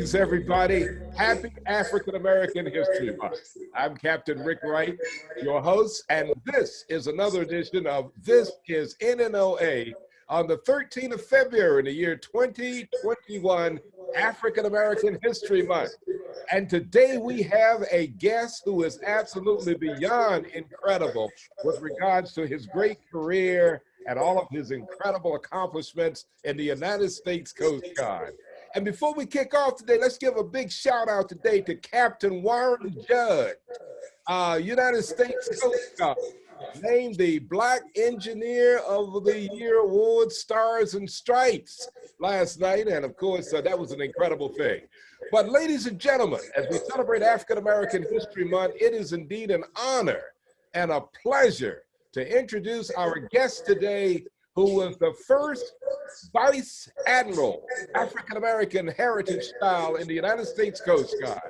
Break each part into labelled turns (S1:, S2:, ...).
S1: Greetings, everybody. Happy African American History Month. I'm Captain Rick Wright, your host, and this is another edition of This is NNOA on the 13th of February in the year 2021, African American History Month. And today we have a guest who is absolutely beyond incredible with regards to his great career and all of his incredible accomplishments in the United States Coast Guard. And before we kick off today, let's give a big shout out today to Captain Warren Judge, United States Coast Guard, named the Black Engineer of the Year Award, Stars and Stripes last night. And of course, that was an incredible thing. But ladies and gentlemen, as we celebrate African American History Month, it is indeed an honor and a pleasure to introduce our guest today, who was the first Vice Admiral, African American heritage style in the United States Coast Guard.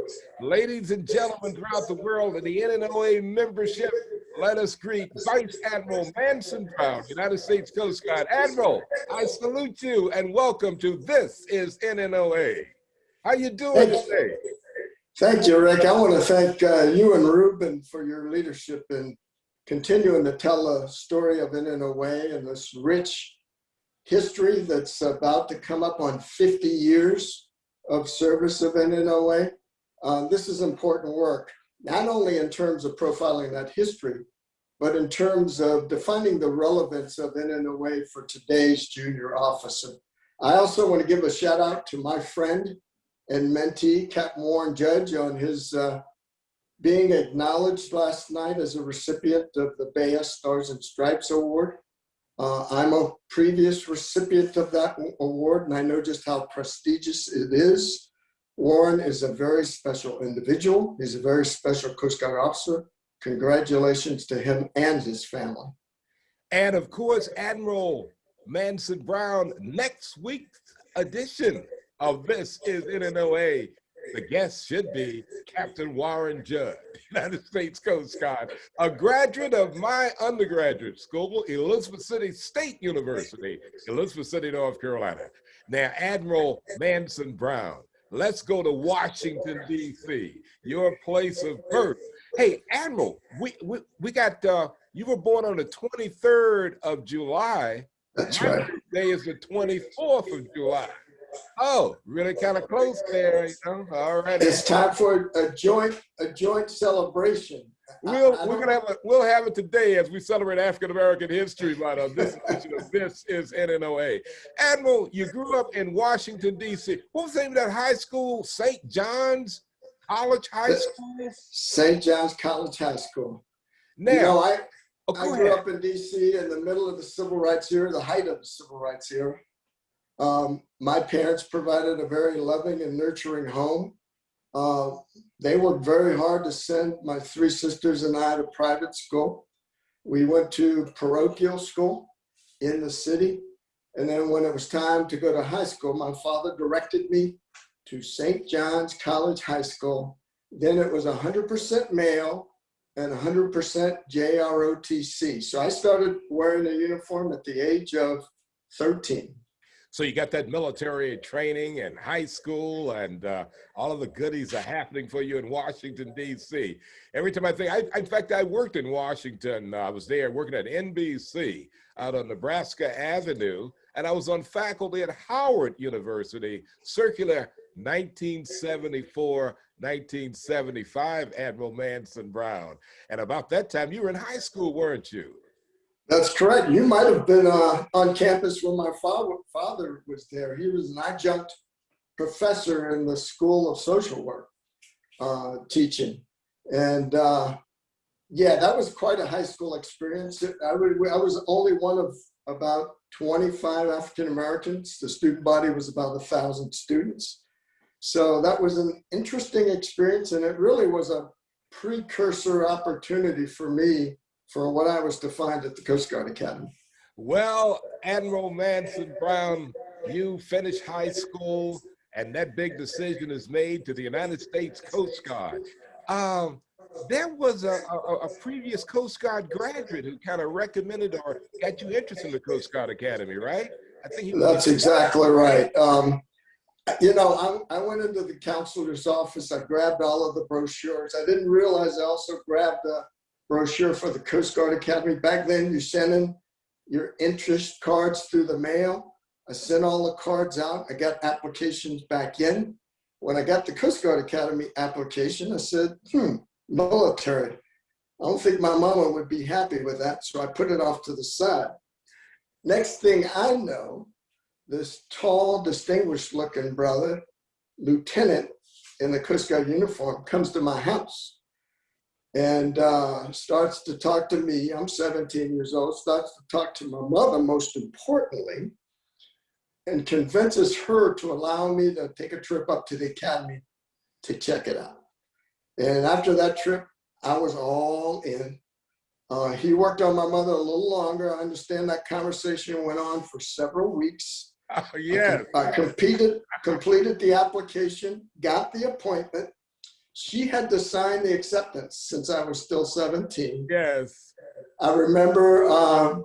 S1: Ladies and gentlemen throughout the world in the NNOA membership, let us greet Vice Admiral Manson Brown, United States Coast Guard. Admiral, I salute you and welcome to This is NNOA. How you doing today?
S2: Thank you, Rick. I want to thank you and Ruben for your leadership in continuing to tell a story of NNOA and this rich history that's about to come up on 50 years of service of NNOA. This is important work, not only in terms of profiling that history, but in terms of defining the relevance of NNOA for today's junior officer. I also want to give a shout out to my friend and mentee, Captain Warren Judge, on his being acknowledged last night as a recipient of the BAEA Stars and Stripes Award. I'm a previous recipient of that award, and I know just how prestigious it is. Warren is a very special individual. He's a very special Coast Guard officer. Congratulations to him and his family.
S1: And of course, Admiral Manson Brown, next week's edition of This is NNOA, the guest should be Captain Warren Judge, United States Coast Guard, a graduate of my undergraduate school, Elizabeth City State University, Elizabeth City, North Carolina. Now, Admiral Manson Brown, let's go to Washington, D.C., your place of birth. Hey, Admiral, we got, you were born on the 23rd of July.
S2: That's
S1: my
S2: right.
S1: birthday is the 24th of July. Oh, really kind of close there, you know? All right.
S2: It's time for a joint celebration.
S1: We'll have it today as we celebrate African American History Month on this edition of This is NNOA. Admiral, you grew up in Washington, D.C. What was the name of that high school? St. John's College High School?
S2: St. John's College High School.
S1: Now,
S2: you know, I
S1: go
S2: grew
S1: ahead.
S2: up in D.C. in the middle of the Civil Rights era, the height of the Civil Rights era. My parents provided a very loving and nurturing home. They worked very hard to send my three sisters and I to private school. We went to parochial school in the city. And then when it was time to go to high school, my father directed me to St. John's College High School. Then it was 100% male and 100% JROTC. So I started wearing a uniform at the age of 13.
S1: So you got that military training and high school, and all of the goodies are happening for you in Washington, D.C. Every time I think, in fact, I worked in Washington. I was there working at NBC out on Nebraska Avenue, and I was on faculty at Howard University, circular 1974, 1975, Admiral Manson Brown. And about that time, you were in high school, weren't you?
S2: That's correct. You might have been on campus when my father was there. He was an adjunct professor in the School of Social Work, teaching. And yeah, that was quite a high school experience. I was only one of about 25 African Americans. The student body was about 1,000 students. So that was an interesting experience, and it really was a precursor opportunity for me for what I was to find at the Coast Guard Academy.
S1: Well, Admiral Manson Brown, you finished high school and that big decision is made to the United States Coast Guard. There was a previous Coast Guard graduate who kind of recommended or got you interested in the Coast Guard Academy, right? I think he was.
S2: That's exactly right. You know, I went into the counselor's office. I grabbed all of the brochures. I didn't realize I also grabbed a brochure for the Coast Guard Academy. Back then, you sent in your interest cards through the mail. I sent all the cards out. I got applications back in. When I got the Coast Guard Academy application, I said, military. I don't think my mama would be happy with that, so I put it off to the side. Next thing I know, this tall, distinguished-looking brother, lieutenant in the Coast Guard uniform, comes to my house and starts to talk to me. I'm 17 years old, starts to talk to my mother, most importantly, and convinces her to allow me to take a trip up to the academy to check it out. And after that trip, I was all in. He worked on my mother a little longer. I understand that conversation went on for several weeks.
S1: Oh, yeah.
S2: I completed the application, got the appointment. She had to sign the acceptance since I was still 17.
S1: Yes.
S2: I remember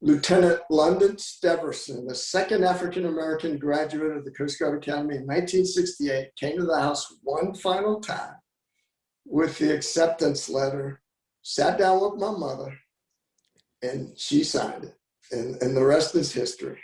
S2: Lieutenant London Steverson, the second African-American graduate of the Coast Guard Academy in 1968, came to the house one final time with the acceptance letter, sat down with my mother, and she signed it. And the rest is history.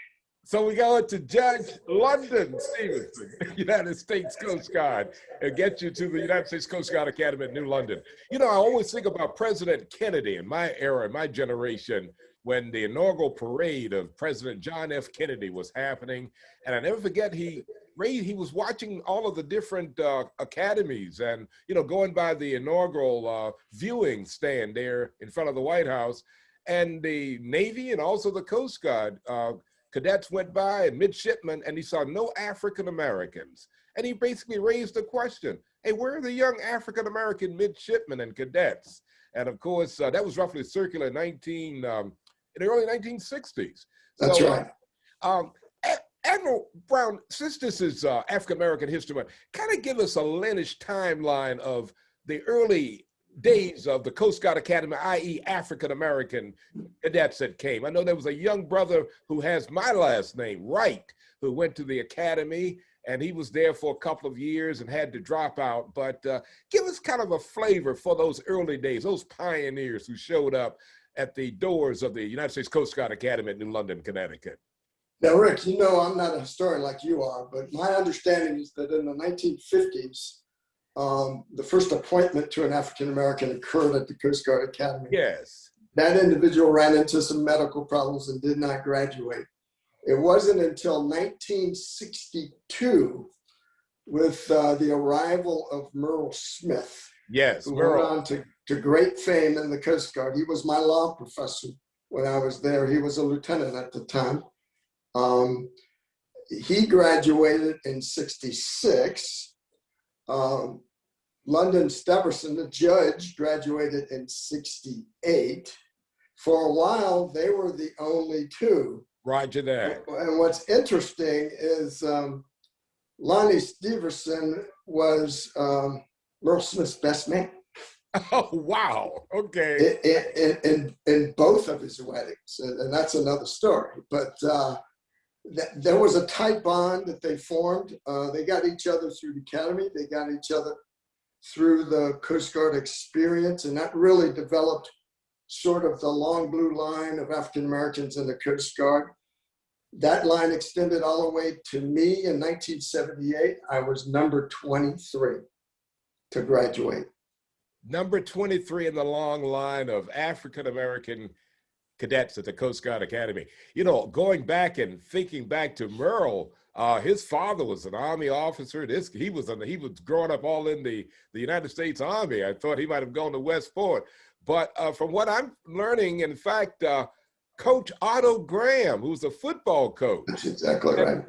S1: So we go to Judge London Stevenson, United States Coast Guard, and get you to the United States Coast Guard Academy in New London. You know, I always think about President Kennedy in my era, my generation, when the inaugural parade of President John F. Kennedy was happening. And I never forget, he was watching all of the different academies and, you know, going by the inaugural viewing stand there in front of the White House. And the Navy and also the Coast Guard cadets went by and midshipmen, and he saw no African Americans. And he basically raised the question, hey, where are the young African American midshipmen and cadets? And of course, that was roughly circular in the early 1960s.
S2: That's
S1: so,
S2: right.
S1: Admiral Brown, since this is African American History Month, kind of give us a lineage timeline of the early days of the Coast Guard Academy, i.e. African-American cadets that came. I know there was a young brother who has my last name, Wright, who went to the academy, and he was there for a couple of years and had to drop out. But give us kind of a flavor for those early days, those pioneers who showed up at the doors of the United States Coast Guard Academy in New London, Connecticut.
S2: Now, Rick, you know I'm not a historian like you are, but my understanding is that in the 1950s, the first appointment to an African-American occurred at the Coast Guard Academy.
S1: Yes.
S2: That individual ran into some medical problems and did not graduate. It wasn't until 1962 with the arrival of Merle Smith.
S1: Yes,
S2: who
S1: Merle.
S2: went on to great fame in the Coast Guard. He was my law professor when I was there. He was a lieutenant at the time. He graduated in 66. London Steverson, the judge, graduated in 68. For a while, they were the only two.
S1: Roger that.
S2: And what's interesting is Lonnie Steverson was Merle Smith's best man.
S1: Oh, wow. Okay.
S2: In both of his weddings. And that's another story. But there was a tight bond that they formed. They got each other through the academy. They got each other through the Coast Guard experience. And that really developed sort of the long blue line of African Americans in the Coast Guard. That line extended all the way to me in 1978. I was number 23 to graduate.
S1: Number 23 in the long line of African American cadets at the Coast Guard Academy. You know, going back and thinking back to Merle, his father was an Army officer. He was growing up all in the United States Army. I thought he might have gone to West Point. But from what I'm learning, in fact, Coach Otto Graham, who's a football coach.
S2: That's exactly right.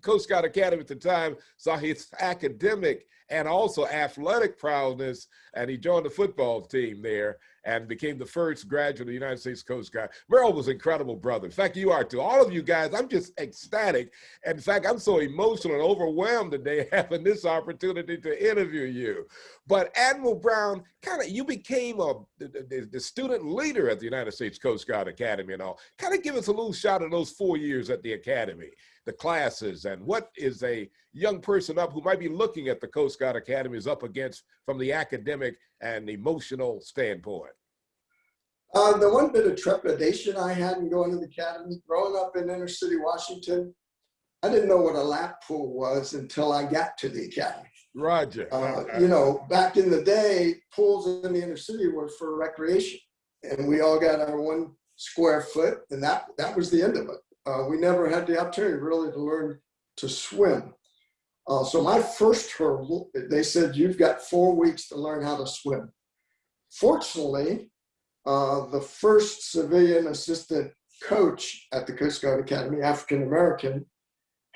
S1: Coast Guard Academy at the time saw his academic and also athletic prowess, and he joined the football team there. and became the first graduate of the United States Coast Guard. Merrill was an incredible brother. In fact, you are too. All of you guys, I'm just ecstatic. In fact, I'm so emotional and overwhelmed today having this opportunity to interview you. But Admiral Brown, you became the student leader at the United States Coast Guard Academy and all. Kind of give us a little shot of those 4 years at the Academy, the classes, and what is a young person up who might be looking at the Coast Guard Academy is up against from the academic and emotional standpoint?
S2: The one bit of trepidation I had in going to the Academy, growing up in inner city Washington, I didn't know what a lap pool was until I got to the Academy.
S1: Roger.
S2: You know, back in the day, pools in the inner city were for recreation, and we all got our 1 square foot, and that was the end of it. We never had the opportunity really to learn to swim. So my first hurdle, they said, you've got 4 weeks to learn how to swim. Fortunately, the first civilian assistant coach at the Coast Guard Academy, African-American,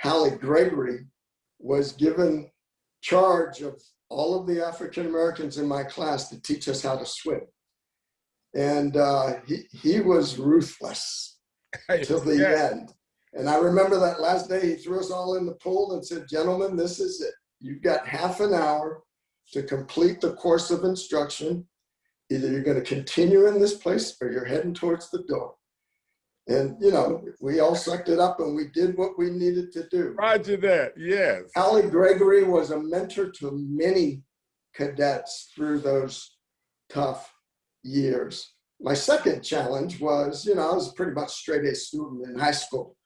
S2: Hallie Gregory, was given charge of all of the African-Americans in my class to teach us how to swim. And he was ruthless till the end. And I remember that last day, he threw us all in the pool and said, gentlemen, this is it. You've got half an hour to complete the course of instruction. Either you're going to continue in this place or you're heading towards the door. And, you know, we all sucked it up and we did what we needed to do.
S1: Roger that, yes.
S2: Hallie Gregory was a mentor to many cadets through those tough years. My second challenge was, you know, I was pretty much straight A student in high school.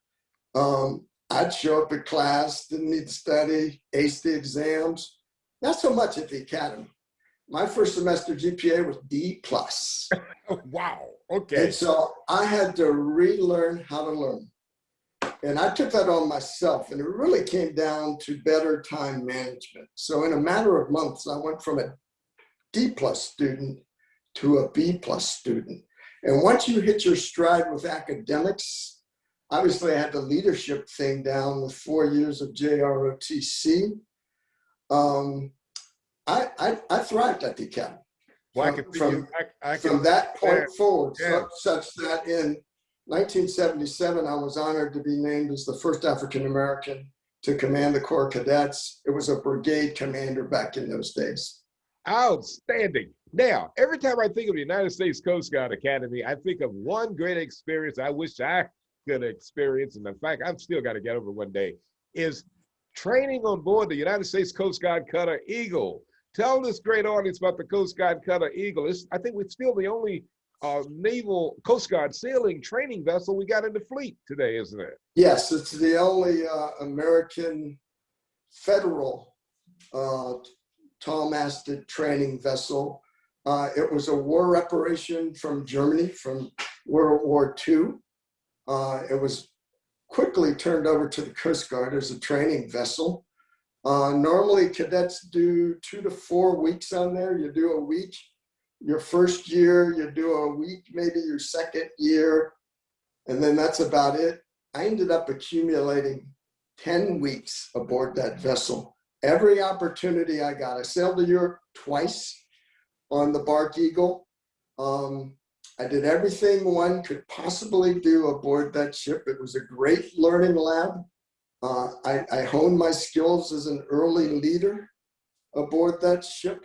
S2: I'd show up at class, didn't need to study, aced the exams. Not so much at the Academy. My first semester GPA was D+.
S1: Wow, okay.
S2: And so I had to relearn how to learn. And I took that on myself, and it really came down to better time management. So in a matter of months, I went from a D+ student to a B+ student. And once you hit your stride with academics, obviously I had the leadership thing down with 4 years of JROTC. I thrived at the Academy.
S1: Well,
S2: from that point forward,
S1: yeah.
S2: such that in 1977, I was honored to be named as the first African-American to command the Corps of Cadets. It was a brigade commander back in those days.
S1: Outstanding. Now, every time I think of the United States Coast Guard Academy, I think of one great experience I wish I could experience, and in fact, I've still got to get over one day, is training on board the United States Coast Guard Cutter Eagle. Tell this great audience about the Coast Guard Cutter Eagle. I think we're still the only naval Coast Guard sailing training vessel we got in the fleet today, isn't it?
S2: Yes, it's the only American federal tall-masted training vessel. It was a war reparation from Germany from World War II. It was quickly turned over to the Coast Guard as a training vessel. Normally cadets do 2 to 4 weeks on there. You do a week your first year, you do a week maybe your second year, and then that's about it. I ended up accumulating 10 weeks aboard that vessel. Every opportunity I got. I sailed to Europe twice on the Bark Eagle. I did everything one could possibly do aboard that ship. It was a great learning lab. I honed my skills as an early leader aboard that ship.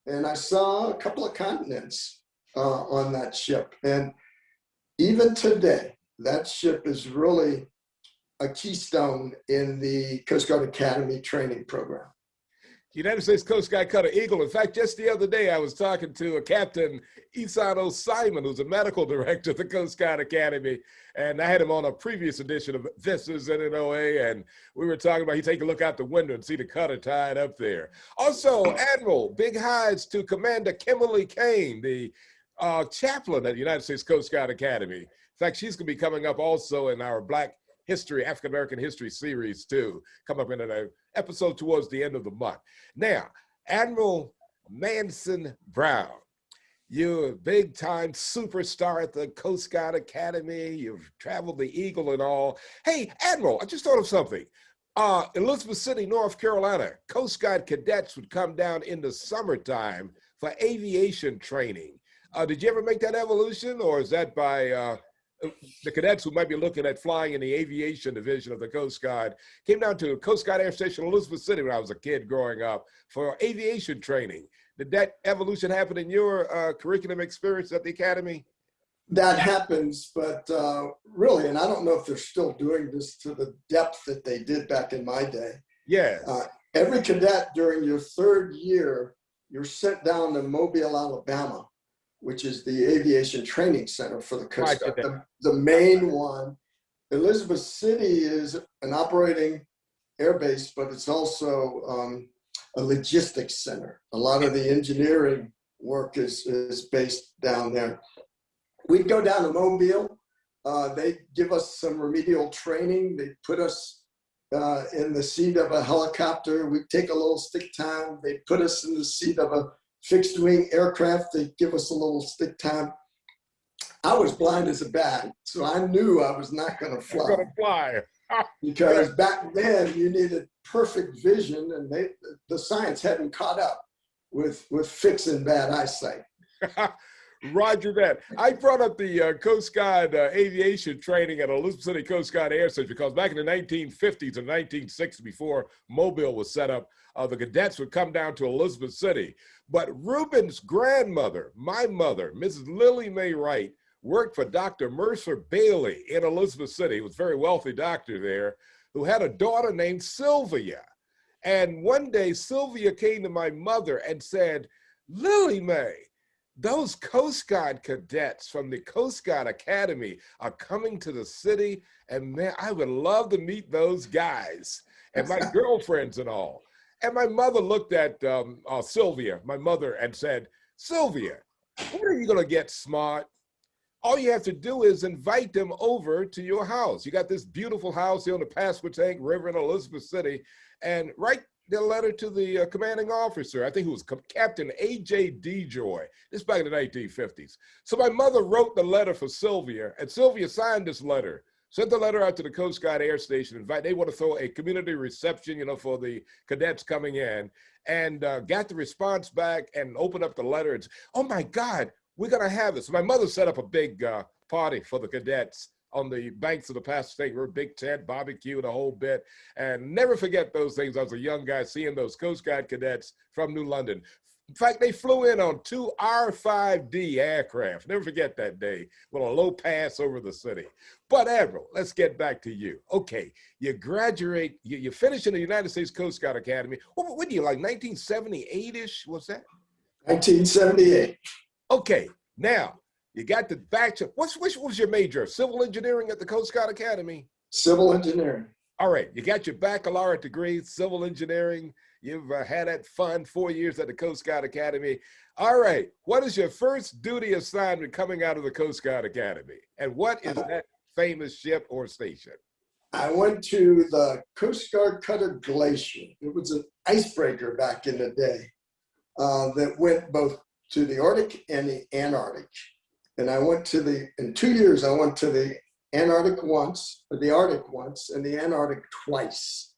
S2: And I saw a couple of continents on that ship. And even today, that ship is really a keystone in the Coast Guard Academy training program.
S1: United States Coast Guard Cutter Eagle. In fact, just the other day, I was talking to a Captain Isano Simon, who's a medical director of the Coast Guard Academy, and I had him on a previous edition of This is NNOA, and we were talking about, he take a look out the window and see the cutter tied up there. Also, Admiral, big highs to Commander Kimberly Kane, the chaplain at the United States Coast Guard Academy. In fact, she's going to be coming up also in our Black History, African-American History series too, come up in an episode towards the end of the month. Now, Admiral Manson Brown, you're a big-time superstar at the Coast Guard Academy. You've traveled the Eagle and all. Hey, Admiral, I just thought of something. Elizabeth City, North Carolina, Coast Guard cadets would come down in the summertime for aviation training. Did you ever make that evolution, or is that by the cadets who might be looking at flying in the aviation division of the Coast Guard? Came down to Coast Guard Air Station Elizabeth City when I was a kid growing up for aviation training. Did that evolution happen in your curriculum experience at the Academy?
S2: That happens, but really, and I don't know if they're still doing this to the depth that they did back in my day.
S1: Yes.
S2: Every cadet during your third year, you're sent down to Mobile, Alabama, which is the aviation training center for the Coast Guard, the main one. Elizabeth City is an operating air base, but it's also a logistics center. A lot of the engineering work is based down there. We'd go down to Mobile. They give us some remedial training. They put us in the seat of a helicopter. We'd take a little stick time. They put us in the seat of a fixed wing aircraft. They give us a little stick time. I was blind as a bat, so I knew I was not going to fly. Because back then you needed perfect vision, and the science hadn't caught up with fixing bad eyesight.
S1: Roger that. I brought up the Coast Guard aviation training at Elizabeth City Coast Guard Air Station because back in the 1950s and 1960s, before Mobile was set up, the cadets would come down to Elizabeth City. But Reuben's grandmother, my mother, Mrs. Lily Mae Wright, worked for Dr. Mercer Bailey in Elizabeth City. He was a very wealthy doctor there who had a daughter named Sylvia. And one day Sylvia came to my mother and said, "Lily Mae, those Coast Guard cadets from the Coast Guard Academy are coming to the city, and man, I would love to meet those guys and my girlfriends and all." And my mother looked at Sylvia, my mother, and said, "Sylvia, when are you gonna get smart? All you have to do is invite them over to your house. You got this beautiful house here on the Pasquotank River in Elizabeth City, and write the letter to the commanding officer." I think it was Captain A.J. DeJoy. This back in the 1950s. So my mother wrote the letter for Sylvia, and Sylvia signed this letter, sent the letter out to the Coast Guard Air Station, they want to throw a community reception, for the cadets coming in, and got the response back and opened up the letter and said, "Oh my God, we're gonna have this." So my mother set up a big party for the cadets on the banks of the Pasquotank River, big tent, barbecue, the whole bit. And never forget those things. I was a young guy seeing those Coast Guard cadets from New London. In fact, they flew in on 2 R-5D aircraft. Never forget that day with a low pass over the city. But Admiral, let's get back to you. Okay, you graduate, you finish in the United States Coast Guard Academy. What do you like, 1978-ish? What's that?
S2: 1978.
S1: Okay, now you got the bachelor. Which was your major? Civil engineering at the Coast Guard Academy?
S2: Civil engineering.
S1: All right, you got your baccalaureate degree, civil engineering. You've had that fun 4 years at the Coast Guard Academy. All right, what is your first duty assignment coming out of the Coast Guard Academy? And what is that famous ship or station?
S2: I went to the Coast Guard cutter Glacier. It was an icebreaker back in the day that went both to the Arctic and the Antarctic. And I went to in 2 years, I went to the Antarctic once, or the Arctic once, and the Antarctic twice.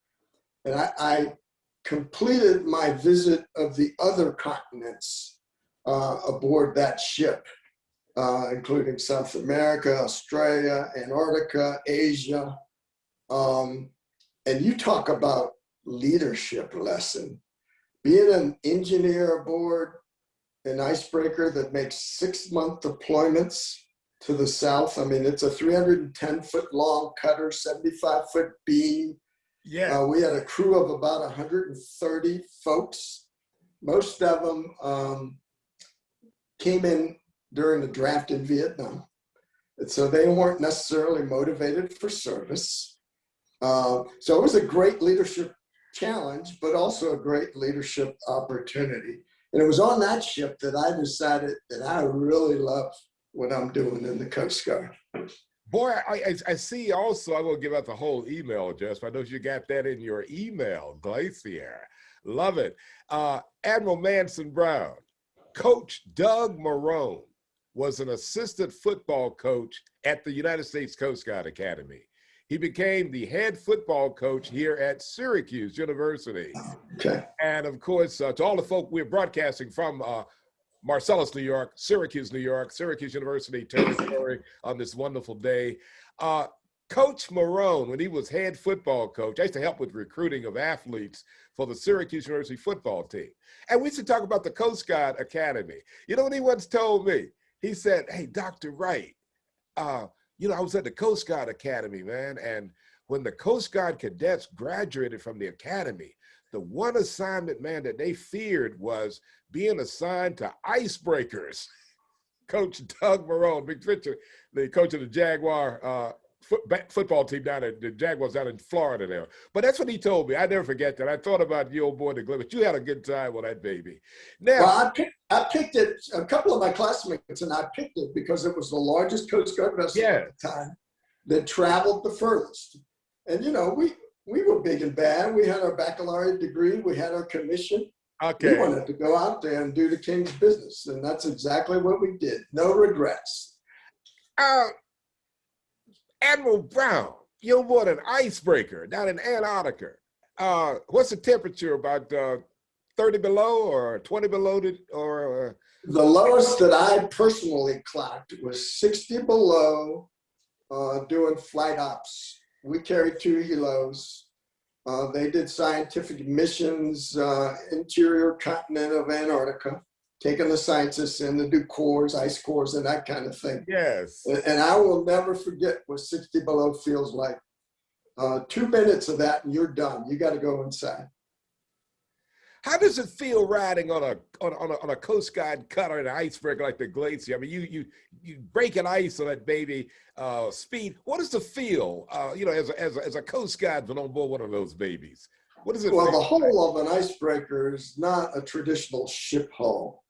S2: And I completed my visit of the other continents aboard that ship, including South America, Australia, Antarctica, Asia. And you talk about leadership lesson. Being an engineer aboard an icebreaker that makes 6-month deployments to the south. I mean, it's a 310-foot long cutter, 75-foot beam.
S1: Yeah.
S2: We had a crew of about 130 folks. Most of them came in during the draft in Vietnam. And so they weren't necessarily motivated for service. So it was a great leadership challenge, but also a great leadership opportunity. And it was on that ship that I decided that I really love what I'm doing in the Coast Guard.
S1: Boy, I see also, I won't give out the whole email address, but I know you got that in your email, Glacier. Love it. Admiral Manson Brown. Coach Doug Marone was an assistant football coach at the United States Coast Guard Academy. He became the head football coach here at Syracuse University.
S2: Okay.
S1: And of course, to all the folk we're broadcasting from Marcellus, New York, Syracuse, New York, Syracuse University territory on this wonderful day. Coach Marone, when he was head football coach, I used to help with recruiting of athletes for the Syracuse University football team. And we used to talk about the Coast Guard Academy. You know what he once told me? He said, hey, Dr. Wright, you know, I was at the Coast Guard Academy, man, and when the Coast Guard cadets graduated from the academy, the one assignment, man, that they feared was being assigned to icebreakers. Coach Doug Marone, big picture, the coach of the Jaguar football team down at the Jaguars down in Florida there. But that's what he told me. I never forget that. I thought about you, old boy, the Glimmers. You had a good time with that baby. Now,
S2: well, I picked it, a couple of my classmates and I picked it because it was the largest Coast Guard vessel at the time that traveled the furthest. And, you know, we were big and bad. We had our baccalaureate degree. We had our commission.
S1: Okay.
S2: We wanted to go out there and do the king's business. And that's exactly what we did. No regrets.
S1: Admiral Brown, you're aboard an icebreaker down in Antarctica. What's the temperature, about 30 below or 20 below?
S2: The lowest that I personally clocked was 60 below doing flight ops. We carried 2 helos. They did scientific missions, interior continent of Antarctica, taking the scientists in to do cores, ice cores, and that kind of thing.
S1: Yes.
S2: And I will never forget what 60 below feels like. 2 minutes of that and you're done. You got to go inside.
S1: How does it feel riding on a Coast Guard cutter and an icebreaker like the Glacier? I mean, you breaking ice on that baby speed. What is the feel, you know, as a Coast Guardsman on board one of those babies? What is it?
S2: Well, the hull of an icebreaker is not a traditional ship hull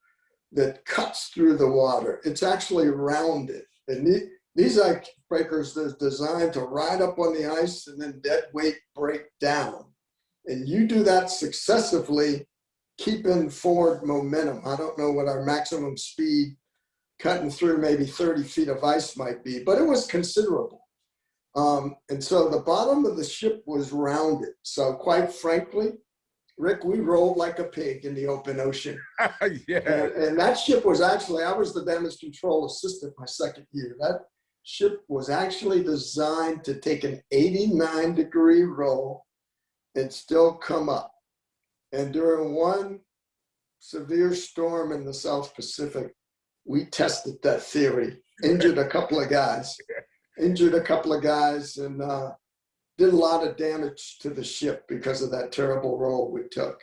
S2: that cuts through the water. It's actually rounded. And these icebreakers are designed to ride up on the ice and then dead weight break down. And you do that successively, keeping forward momentum. I don't know what our maximum speed cutting through maybe 30 feet of ice might be, but it was considerable. And so the bottom of the ship was rounded. So quite frankly, Rick, we rolled like a pig in the open ocean.
S1: Yeah.
S2: And that ship was actually, I was the damage control assistant my second year. That ship was actually designed to take an 89-degree roll and still come up. And during one severe storm in the South Pacific, we tested that theory, injured a couple of guys, and did a lot of damage to the ship because of that terrible roll we took.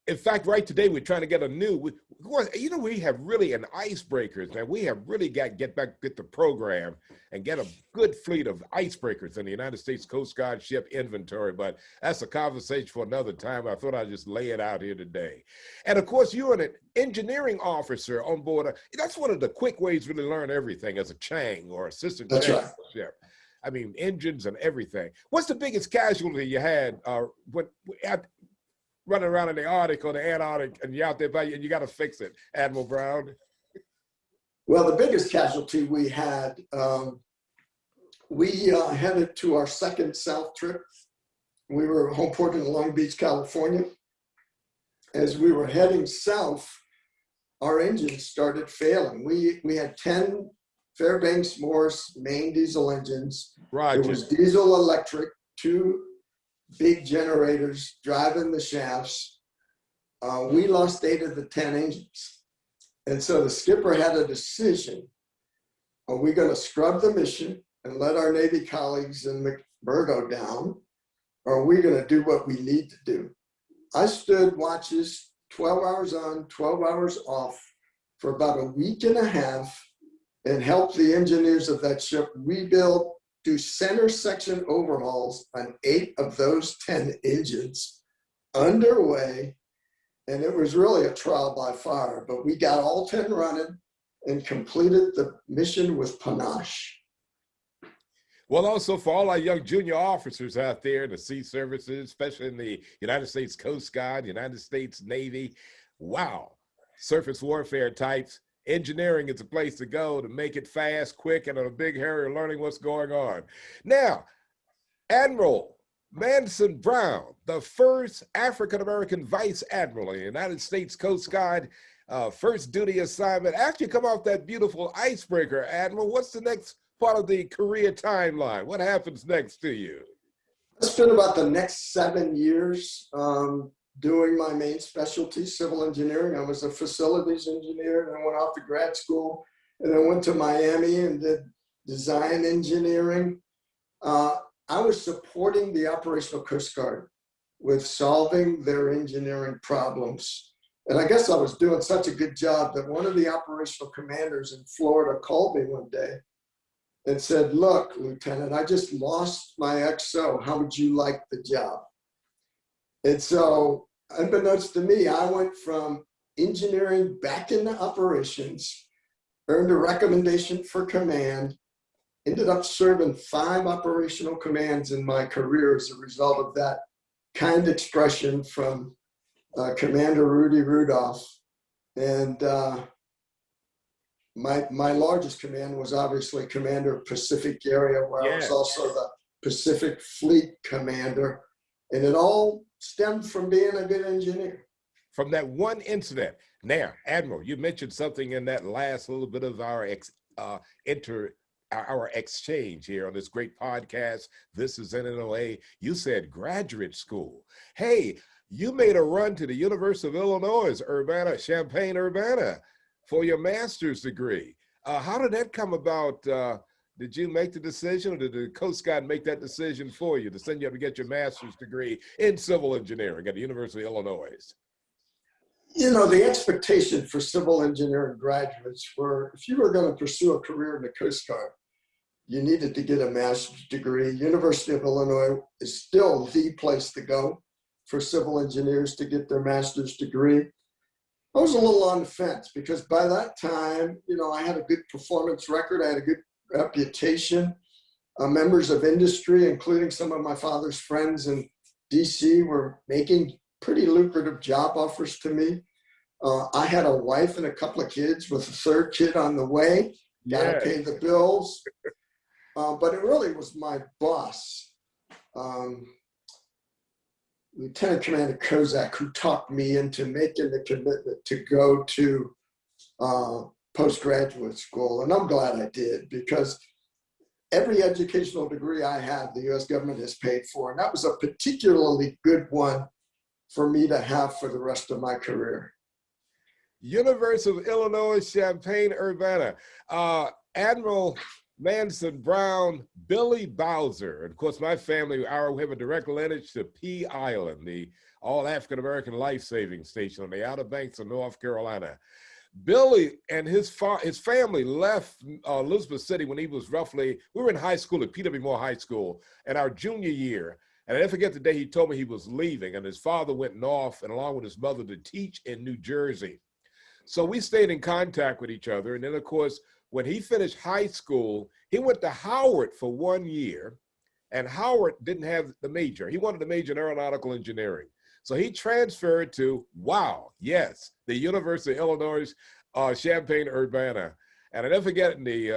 S1: In fact, right today, we're trying to get a new, you know, we have really an icebreakers, man. We have really got to get the program and get a good fleet of icebreakers in the United States Coast Guard ship inventory. But that's a conversation for another time. I thought I'd just lay it out here today. And of course, you're an engineering officer on board. That's one of the quick ways to really learn everything as a Chang or assistant
S2: That's
S1: Chang
S2: right.
S1: ship. I mean, engines and everything. What's the biggest casualty you had running around in the Arctic or the Antarctic and you're out there and you got to fix it, Admiral Brown?
S2: Well, the biggest casualty we had, we headed to our second south trip. We were home port in Long Beach, California. As we were heading south, our engines started failing. We had 10 Fairbanks Morse main diesel engines.
S1: Right.
S2: It was diesel electric, 2 big generators driving the shafts. We lost 8 of the 10 engines. And so the skipper had a decision. Are we going to scrub the mission and let our Navy colleagues in McMurdo down? Or are we going to do what we need to do? I stood watches 12 hours on, 12 hours off for about a week and a half and helped the engineers of that ship rebuild, do center section overhauls on 8 of those 10 engines underway. And it was really a trial by fire, but we got all 10 running and completed the mission with panache.
S1: Well, also for all our young junior officers out there in the sea services, especially in the United States Coast Guard, United States Navy, wow, surface warfare types, engineering is a place to go to make it fast, quick, and in a big hurry, learning what's going on. Now, Admiral Manson Brown, the first African-American Vice Admiral in the United States Coast Guard. first duty assignment. After you come off that beautiful icebreaker, Admiral, what's the next part of the career timeline? What happens next to you?
S2: I spent about the next 7 years doing my main specialty, civil engineering. I was a facilities engineer, and I went off to grad school, and then went to Miami and did design engineering. I was supporting the Operational Coast Guard with solving their engineering problems. And I guess I was doing such a good job that one of the operational commanders in Florida called me one day and said, "Look, Lieutenant, I just lost my XO. How would you like the job?" And so, unbeknownst to me, I went from engineering back into operations, earned a recommendation for command, ended up serving 5 operational commands in my career as a result of that kind expression from Commander Rudy Rudolph. And my largest command was obviously Commander of Pacific Area, where I was also the Pacific Fleet Commander. And it all stemmed from being a good engineer.
S1: From that one incident. Now, Admiral, you mentioned something in that last little bit of our exchange here on this great podcast. This is NNOA. You said graduate school. Hey, you made a run to the University of Illinois, Champaign-Urbana, for your master's degree. How did that come about? Did you make the decision, or did the Coast Guard make that decision for you to send you up to get your master's degree in civil engineering at the University of Illinois?
S2: You know, the expectation for civil engineering graduates were, if you were going to pursue a career in the Coast Guard, you needed to get a master's degree. University of Illinois is still the place to go for civil engineers to get their master's degree. I was a little on the fence because by that time, you know, I had a good performance record. I had a good reputation. Members of industry, including some of my father's friends in DC, were making pretty lucrative job offers to me. I had a wife and a couple of kids with a 3rd kid on the way. Gotta pay the bills. But it really was my boss, Lieutenant Commander Kozak, who talked me into making the commitment to go to postgraduate school. And I'm glad I did, because every educational degree I had, the US government has paid for. And that was a particularly good one for me to have for the rest of my career.
S1: University of Illinois, Champaign-Urbana. Admiral Manson Brown, Billy Bowser. And of course, my family, we have a direct lineage to Pea Island, the all African-American life-saving station on the Outer Banks of North Carolina. Billy and his family left Elizabeth City when he was we were in high school at P.W. Moore High School in our junior year. And I never forget the day he told me he was leaving, and his father went north and along with his mother to teach in New Jersey. So we stayed in contact with each other. And then of course, when he finished high school, he went to Howard for 1 year, and Howard didn't have the major. He wanted to major in aeronautical engineering. So he transferred to, the University of Illinois, Champaign-Urbana. And I never forget, in the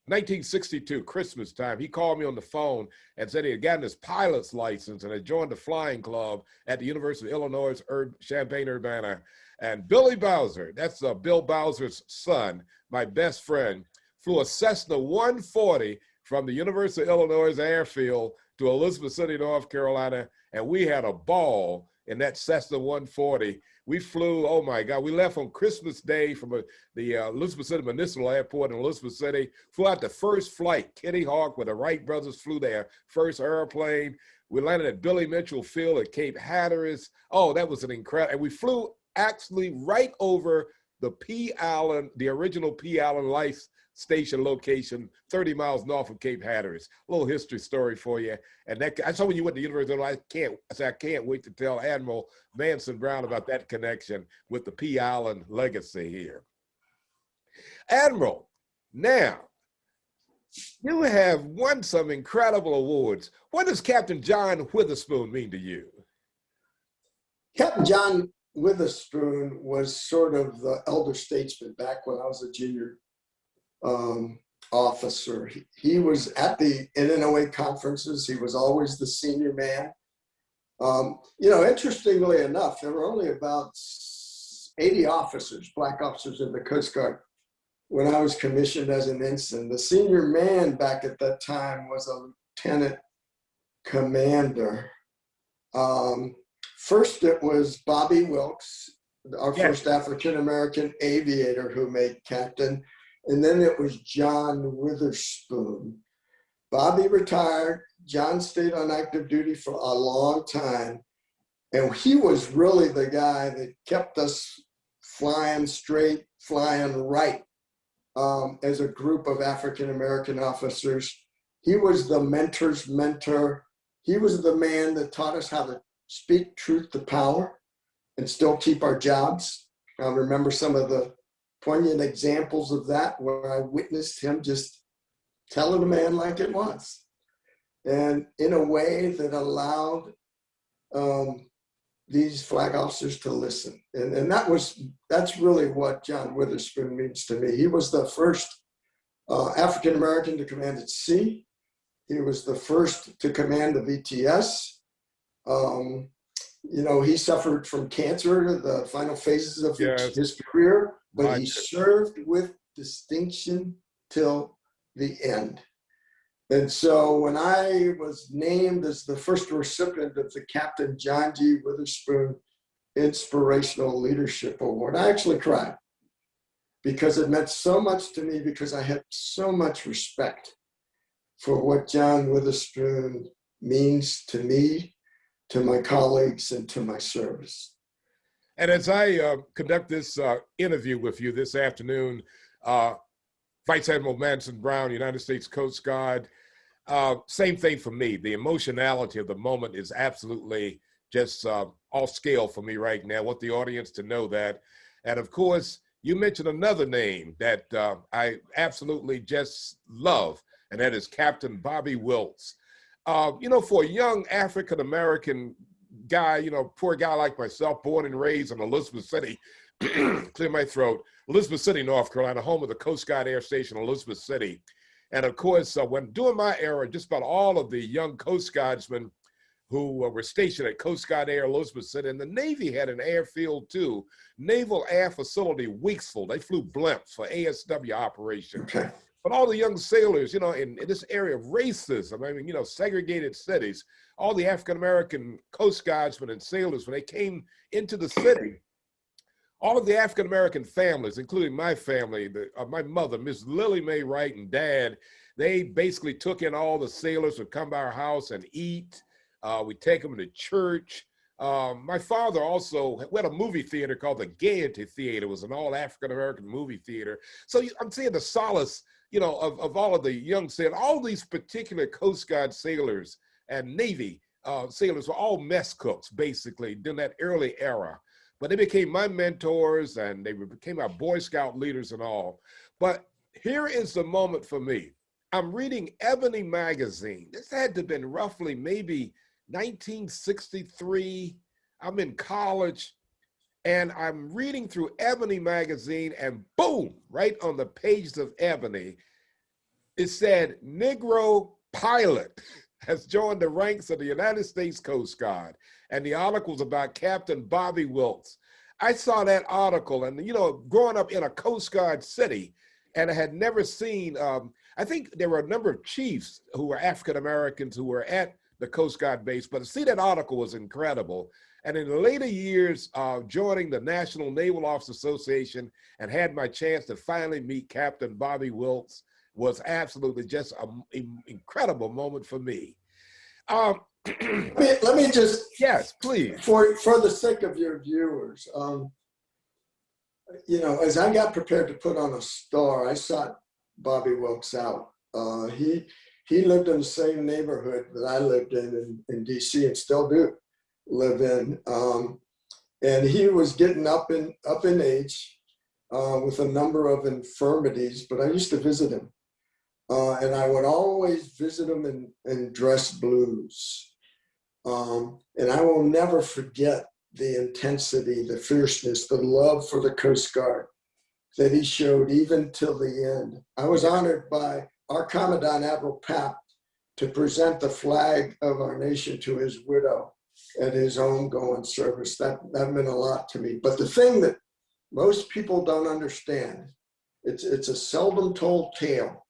S1: 1962 Christmas time, he called me on the phone and said he had gotten his pilot's license and had joined the flying club at the University of Illinois, Champaign-Urbana. And Billy Bowser, that's Bill Bowser's son, my best friend, flew a Cessna 140 from the University of Illinois airfield to Elizabeth City, North Carolina, and we had a ball in that Cessna 140. We flew, oh my God, we left on Christmas Day from the Elizabeth City Municipal Airport in Elizabeth City, flew out the first flight. Kitty Hawk with the Wright brothers flew their first airplane. We landed at Billy Mitchell Field at Cape Hatteras. Oh, that was an incredible, and we flew actually right over the Pea Island, the original Pea Island Life Station location, 30 miles north of Cape Hatteras. A little history story for you. And that, I saw when you went to the University of Illinois, I can't wait to tell Admiral Manson Brown about that connection with the Pea Island legacy here. Admiral, now, you have won some incredible awards. What does Captain John Witherspoon mean to you?
S2: Captain John Witherspoon was sort of the elder statesman back when I was a junior officer. He was at the NNOA conferences. He was always the senior man. You know, interestingly enough, there were only about 80 officers, black officers in the Coast Guard when I was commissioned as an ensign. The senior man back at that time was a lieutenant commander. First, it was Bobby Wilkes, our first African-American aviator who made captain. And then it was John Witherspoon. Bobby retired. John stayed on active duty for a long time. And he was really the guy that kept us flying straight, flying right as a group of African-American officers. He was the mentor's mentor. He was the man that taught us how to speak truth to power and still keep our jobs. I remember some of the poignant examples of that where I witnessed him just telling a man like it was. And in a way that allowed these flag officers to listen. And that's really what John Witherspoon means to me. He was the first African-American to command at sea. He was the first to command the VTS. You know, he suffered from cancer, the final phases of his career, but he served with distinction till the end. And so when I was named as the first recipient of the Captain John G. Witherspoon Inspirational Leadership Award, I actually cried because it meant so much to me, because I had so much respect for what John Witherspoon means to me, to my colleagues, and to my service.
S1: And as I conduct this interview with you this afternoon, Vice Admiral Manson Brown, United States Coast Guard, same thing for me. The emotionality of the moment is absolutely just off scale for me right now. I want the audience to know that. And of course, you mentioned another name that I absolutely just love, and that is Captain Bobby Wilkes. You know, for a young African-American guy, you know, poor guy like myself, born and raised in Elizabeth City, clear my throat, Elizabeth City, North Carolina, home of the Coast Guard Air Station, Elizabeth City. And of course, when during my era, just about all of the young Coast Guardsmen who were stationed at Coast Guard Air, Elizabeth City, and the Navy had an airfield too, Naval Air Facility, Weeksville. They flew blimps for ASW operations.
S2: Okay.
S1: But all the young sailors, you know, in this area of racism, I mean, you know, segregated cities, all the African-American Coast Guardsmen and sailors, when they came into the city, all of the African-American families, including my family, my mother, Miss Lily Mae Wright, and Dad, they basically took in all the sailors, would come by our house and eat. We'd take them to church. My father also, we had a movie theater called the Gaiety Theater. It was an all African-American movie theater. So I'm seeing the solace, you know, of all of the young sailors, all these particular Coast Guard sailors and Navy sailors were all mess cooks, basically, during that early era. But they became my mentors, and they became our Boy Scout leaders and all. But here is the moment for me. I'm reading Ebony magazine. This had to have been roughly maybe 1963. I'm in college, and I'm reading through Ebony magazine, and boom, right on the pages of Ebony, it said, Negro pilot has joined the ranks of the United States Coast Guard. And the article was about Captain Bobby Wilkes. I saw that article, and, you know, growing up in a Coast Guard city, and I had never seen, I think there were a number of chiefs who were African-Americans who were at the Coast Guard base, but to see that article was incredible. And in the later years, joining the National Naval Officers Association and had my chance to finally meet Captain Bobby Wilkes was absolutely just an incredible moment for me.
S2: Let me just,
S1: yes, please. For
S2: the sake of your viewers, you know, as I got prepared to put on a star, I sought Bobby Wilkes out. He lived in the same neighborhood that I lived in DC, and still do live in. And he was getting up in age with a number of infirmities, but I used to visit him. And I would always visit him in dress blues. And I will never forget the intensity, the fierceness, the love for the Coast Guard that he showed even till the end. I was honored by our Commandant, Admiral CAPT, to present the flag of our nation to his widow at his homegoing service. That meant a lot to me. But the thing that most people don't understand. It's a seldom told tale.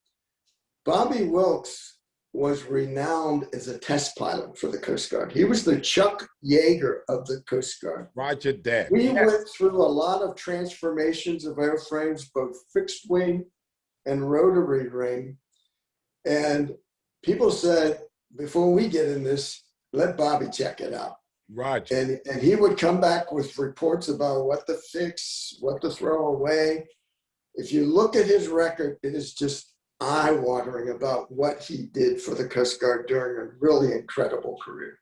S2: Bobby Wilkes was renowned as a test pilot for the Coast Guard. He was the Chuck Yeager of the Coast Guard.
S1: Roger that.
S2: We went through a lot of transformations of airframes, both fixed wing and rotary wing. And people said, before we get in this, let Bobby check it out.
S1: Roger.
S2: And he would come back with reports about what to fix, what to throw away. If you look at his record, it is just eye-watering about what he did for the Coast Guard during a really incredible career.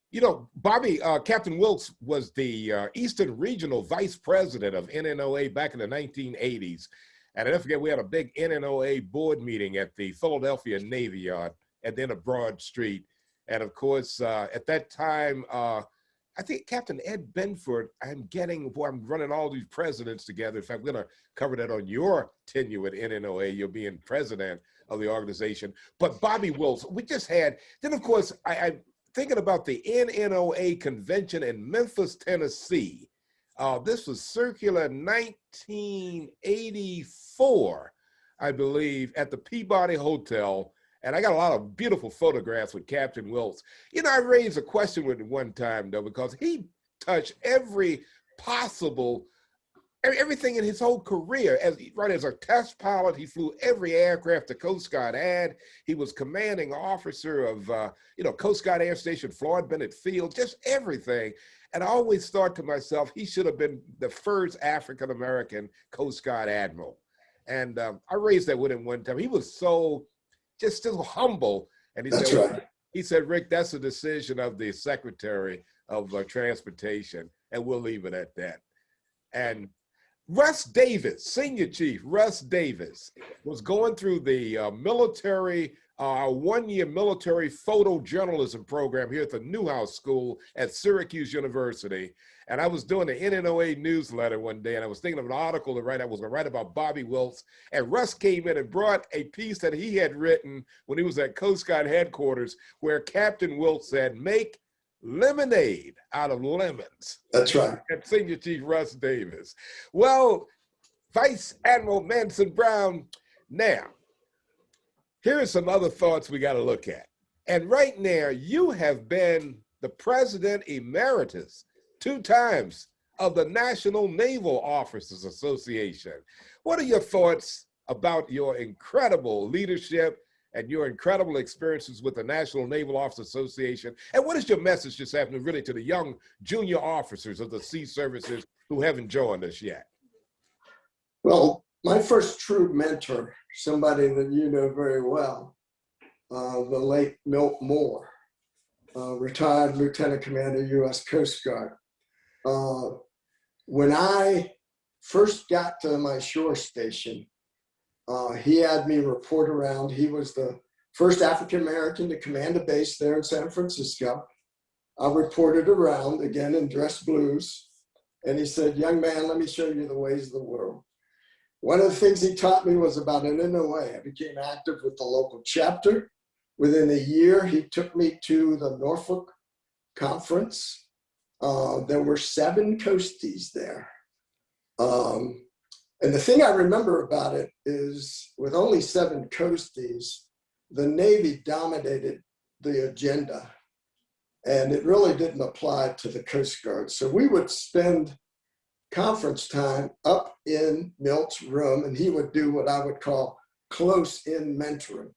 S1: You know, Bobby, Captain Wilkes was the Eastern Regional Vice President of NNOA back in the 1980s. And I don't forget, we had a big NNOA board meeting at the Philadelphia Navy Yard at the end of Broad Street. And of course, at that time, I think Captain Ed Benford, I'm running all these presidents together. In fact, we're going to cover that on your tenure at NNOA. You're being president of the organization. But Bobby Wilkes, we just had, then of course, I'm thinking about the NNOA convention in Memphis, Tennessee. This was circular 1984, I believe, at the Peabody Hotel. And I got a lot of beautiful photographs with Captain Wilkes. You know, I raised a question with him one time, though, because he touched every possible, everything in his whole career. As a test pilot, he flew every aircraft the Coast Guard had. He was commanding officer of, Coast Guard Air Station Floyd Bennett Field, just everything. And I always thought to myself, he should have been the first African-American Coast Guard Admiral. And I raised that with him one time. He was so humble. And he said, Rick, that's a decision of the Secretary of Transportation, and we'll leave it at that. And Russ Davis, Senior Chief Russ Davis, was going through the military, one-year military photojournalism program here at the Newhouse School at Syracuse University. And I was doing the NNOA newsletter one day, and I was thinking of an article to write. I was going to write about Bobby Wilkes. And Russ came in and brought a piece that he had written when he was at Coast Guard headquarters, where Captain Wilkes said, make lemonade out of lemons.
S2: That's right.
S1: And Senior Chief Russ Davis. Well, Vice Admiral Manson Brown, now, here are some other thoughts we got to look at. And right now, you have been the President Emeritus 2 times of the National Naval Officers Association. What are your thoughts about your incredible leadership and your incredible experiences with the National Naval Officers Association? And what is your message this afternoon really to the young junior officers of the sea services who haven't joined us yet?
S2: Well, my first true mentor, somebody that you know very well, the late Milt Moore, retired Lieutenant Commander, U.S. Coast Guard. When I first got to my shore station, he had me report around. He was the first African-American to command a base there in San Francisco. I reported around, again in dress blues, and he said, young man, let me show you the ways of the world. One of the things he taught me was about NNOA. I became active with the local chapter. Within a year, he took me to the Norfolk conference. There were 7 coasties there. And the thing I remember about it is with only 7 coasties, the Navy dominated the agenda. And it really didn't apply to the Coast Guard. So we would spend conference time up in Milt's room, and he would do what I would call close-in mentoring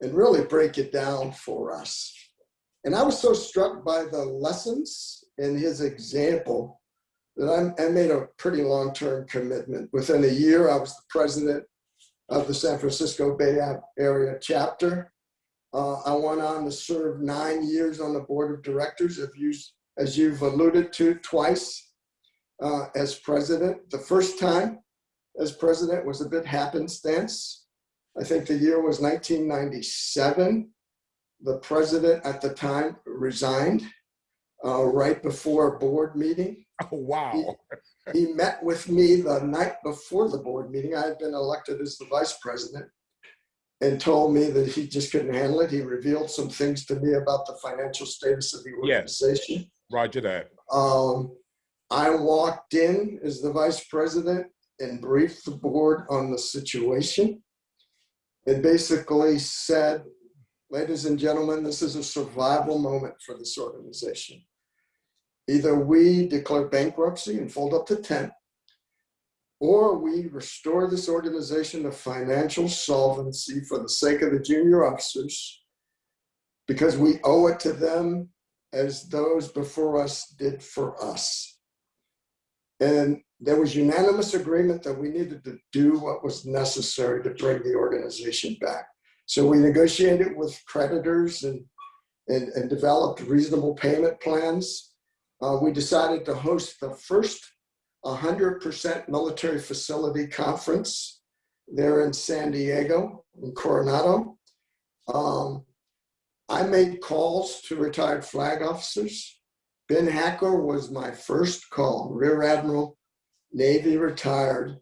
S2: and really break it down for us. And I was so struck by the lessons in his example that I made a pretty long-term commitment. Within a year, I was the president of the San Francisco Bay Area chapter. I went on to serve 9 years on the board of directors, as you've alluded to, twice as president. The first time as president was a bit happenstance. I think the year was 1997. The president at the time resigned right before a board meeting.
S1: Oh, wow.
S2: He met with me the night before the board meeting. I had been elected as the vice president and told me that he just couldn't handle it. He revealed some things to me about the financial status of the organization.
S1: Yes. Roger that.
S2: I walked in as the vice president and briefed the board on the situation. It basically said, ladies and gentlemen, this is a survival moment for this organization. Either we declare bankruptcy and fold up the tent, or we restore this organization to financial solvency for the sake of the junior officers, because we owe it to them as those before us did for us. And there was unanimous agreement that we needed to do what was necessary to bring the organization back. So we negotiated with creditors and developed reasonable payment plans. We decided to host the first 100% military facility conference there in San Diego, in Coronado. I made calls to retired flag officers. Ben Hacker was my first call, Rear Admiral, Navy retired.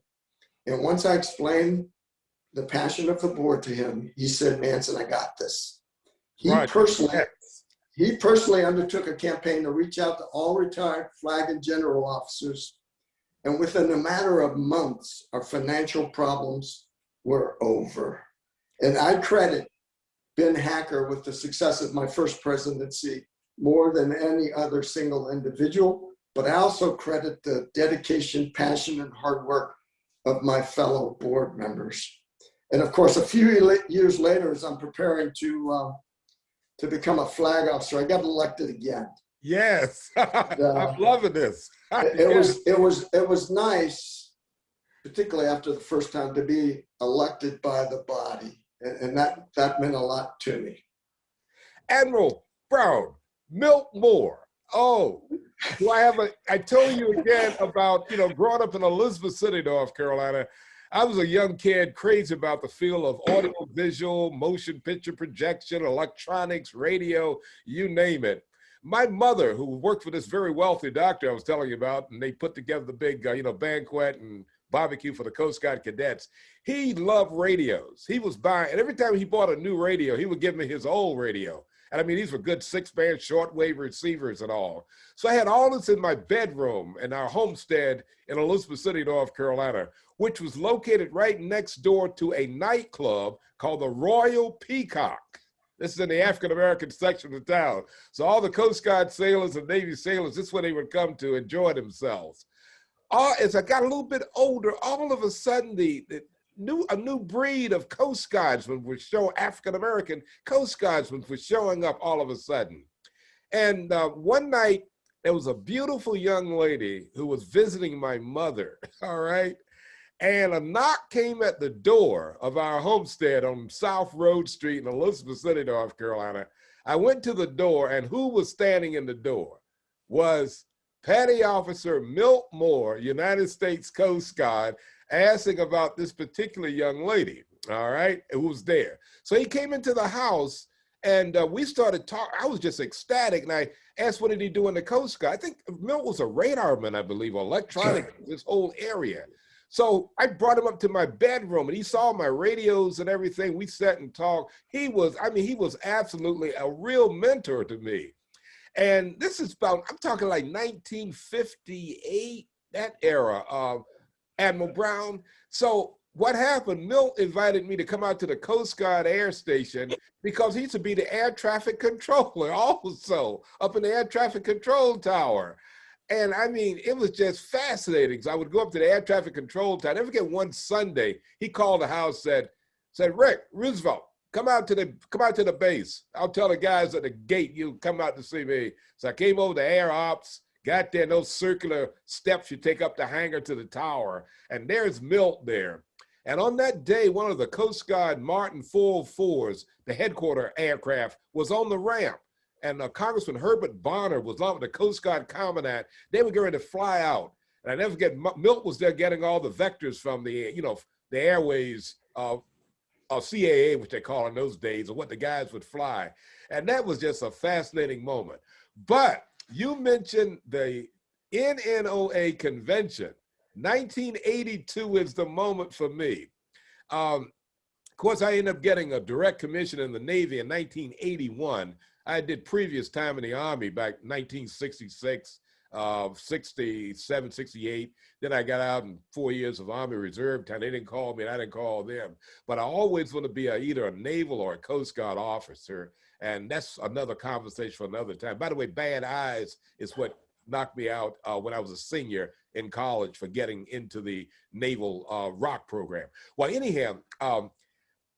S2: And once I explained the passion of the board to him, he said, Manson, I got this. He personally undertook a campaign to reach out to all retired flag and general officers. And within a matter of months, our financial problems were over. And I credit Ben Hacker with the success of my first presidency more than any other single individual, but I also credit the dedication, passion, and hard work of my fellow board members. And of course, a few years later, as I'm preparing to become a flag officer, I got elected again.
S1: Yes, I'm loving this.
S2: It was nice, particularly after the first time, to be elected by the body, and that meant a lot to me.
S1: Admiral Brown, Milt Moore. Oh, do I told you again about, growing up in Elizabeth City, North Carolina. I was a young kid crazy about the field of audio, visual, motion picture projection, electronics, radio, you name it. My mother, who worked for this very wealthy doctor I was telling you about, and they put together the big, banquet and barbecue for the Coast Guard cadets, he loved radios. He was buying, and every time he bought a new radio, he would give me his old radio. And I mean, these were good 6-band shortwave receivers and all. So I had all this in my bedroom in our homestead in Elizabeth City, North Carolina, which was located right next door to a nightclub called the Royal Peacock. This is in the African-American section of town. So all the Coast Guard sailors and Navy sailors, this is where they would come to enjoy themselves. As I got a little bit older, all of a sudden a new breed of Coast Guardsmen were African-American Coast Guardsmen were showing up all of a sudden. And one night, there was a beautiful young lady who was visiting my mother, all right? And a knock came at the door of our homestead on South Road Street in Elizabeth City, North Carolina. I went to the door, and who was standing in the door was Petty Officer Milt Moore, United States Coast Guard, asking about this particular young lady, all right, who was there. So he came into the house, and we started talking. I was just ecstatic, and I asked, what did he do in the Coast Guard? I think Milt was a radarman, I believe, or electronic, this whole area. So I brought him up to my bedroom, and he saw my radios and everything. We sat and talked. He was absolutely a real mentor to me. And this is about, I'm talking like 1958, that era of Admiral Brown. So what happened, Milt invited me to come out to the Coast Guard Air Station because he used to be the air traffic controller also up in the air traffic control tower. And I mean, it was just fascinating. So I would go up to the air traffic control tower. I never forget one Sunday, he called the house, said, Rick, Roosevelt, come out to the base. I'll tell the guys at the gate, you come out to see me. So I came over to Air Ops, got there, those circular steps you take up the hangar to the tower, and there's Milt there. And on that day, one of the Coast Guard Martin 404s, the headquarter aircraft, was on the ramp. And Congressman Herbert Bonner was on with the Coast Guard Commandant. They were going to fly out. And I never forget, Milt was there getting all the vectors from the airways of CAA, which they call in those days, or what the guys would fly. And that was just a fascinating moment. But you mentioned the NNOA convention. 1982 is the moment for me. Of course, I ended up getting a direct commission in the Navy in 1981. I did previous time in the Army back 1966. 67, 68. Then I got out in 4 years of Army Reserve time. They didn't call me and I didn't call them. But I always want to be either a Naval or a Coast Guard officer. And that's another conversation for another time. By the way, bad eyes is what knocked me out when I was a senior in college for getting into the Naval ROC program. Well, anyhow,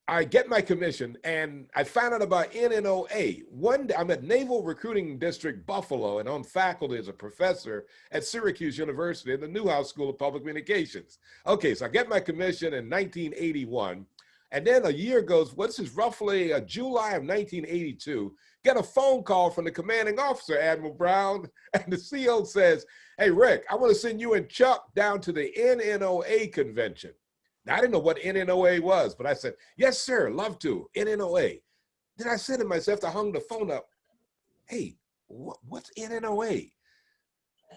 S1: I get my commission and I found out about NNOA. One day I'm at Naval Recruiting District Buffalo and on faculty as a professor at Syracuse University in the Newhouse School of Public Communications. Okay, so I get my commission in 1981. And then a year goes, this is roughly July of 1982, get a phone call from the commanding officer, Admiral Brown, and the CO says, hey, Rick, I want to send you and Chuck down to the NNOA convention. Now, I didn't know what NNOA was, but I said, yes, sir, love to, NNOA. Then I said to myself, I hung the phone up, hey, what's NNOA?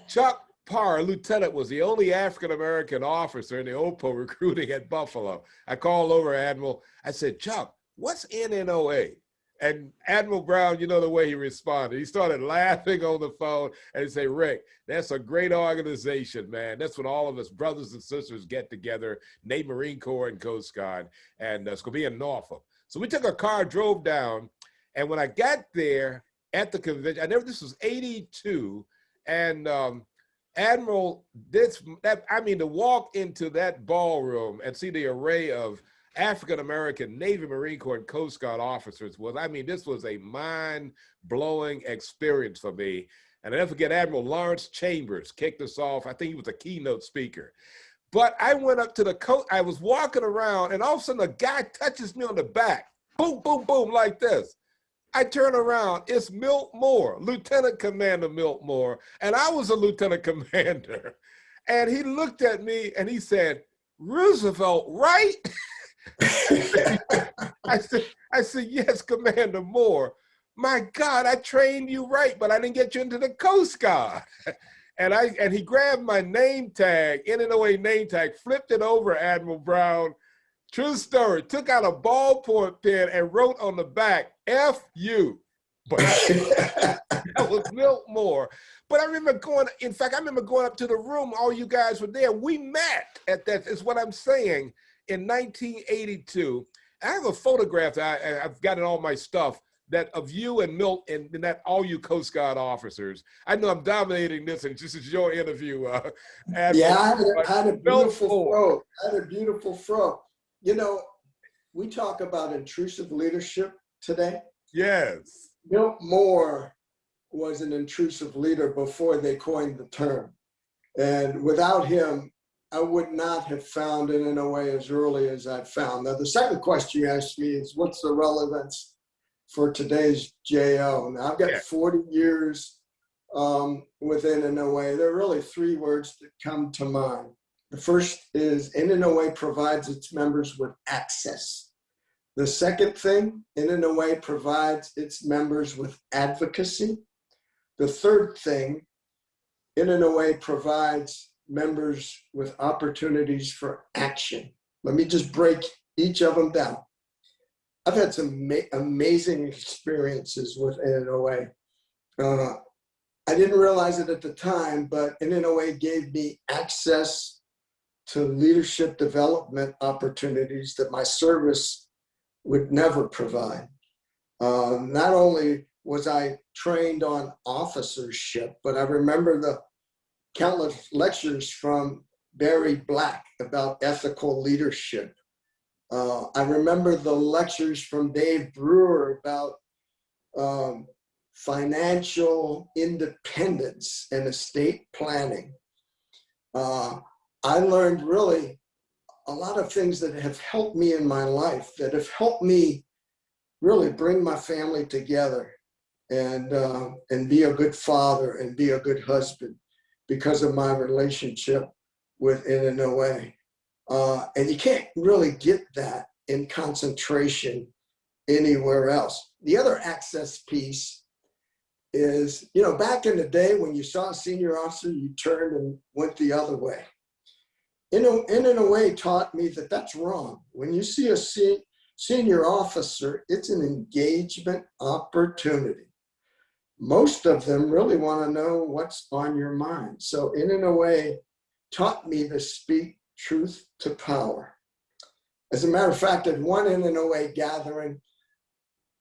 S1: Chuck Parr, lieutenant, was the only African-American officer in the OPO recruiting at Buffalo. I called over Admiral. I said, Chuck, what's NNOA? And Admiral Brown, you know the way he responded. He started laughing on the phone and he said, Rick, that's a great organization, man. That's when all of us brothers and sisters get together, Navy, Marine Corps, and Coast Guard, and it's going to be in Norfolk. So we took a car, drove down, and when I got there at the convention, this was 82, and Admiral, to walk into that ballroom and see the array of African-American Navy, Marine Corps, and Coast Guard officers this was a mind-blowing experience for me. And I never forget Admiral Lawrence Chambers kicked us off. I think he was a keynote speaker. But I went up to the coast, I was walking around and all of a sudden a guy touches me on the back, boom, boom, boom, like this. I turn around, it's Milt Moore, Lieutenant Commander Milt Moore, and I was a lieutenant commander. And he looked at me and he said, Roosevelt, right? I said, yes, Commander Moore. My God, I trained you right, but I didn't get you into the Coast Guard. And he grabbed my name tag, NNOA name tag, flipped it over, Admiral Brown. True story, took out a ballpoint pen and wrote on the back, F-U. But that was Milt Moore. But I remember going up to the room, all you guys were there. We met at that, is what I'm saying, in 1982. I have a photograph that I've got in all my stuff that of you and Milt and that all you Coast Guard officers. I know I'm dominating this and this is your interview.
S2: Yeah, I had a beautiful fro. I had a beautiful fro. You know, we talk about intrusive leadership today.
S1: Yes.
S2: Milt Moore was an intrusive leader before they coined the term. And without him, I would not have found NNOA as early as I found. Now, the second question you asked me is, what's the relevance for today's JO? Now, I've got 40 years with NNOA. There are really three words that come to mind. The first is NNOA provides its members with access. The second thing, NNOA provides its members with advocacy. The third thing, NNOA provides members with opportunities for action. Let me just break each of them down. I've had some amazing experiences with NNOA. I didn't realize it at the time, but NNOA gave me access to leadership development opportunities that my service would never provide. Not only was I trained on officership, but I remember the countless lectures from Barry Black about ethical leadership. I remember the lectures from Dave Brewer about financial independence and estate planning. I learned really a lot of things that have helped me in my life, that have helped me really bring my family together and be a good father and be a good husband because of my relationship with NNOA. And you can't really get that in concentration anywhere else. The other access piece is, you know, back in the day when you saw a senior officer, you turned and went the other way. NNOA taught me that that's wrong. When you see a senior officer, it's an engagement opportunity. most of them really want to know what's on your mind. So NNOA taught me to speak truth to power. As a matter of fact, at one NNOA gathering,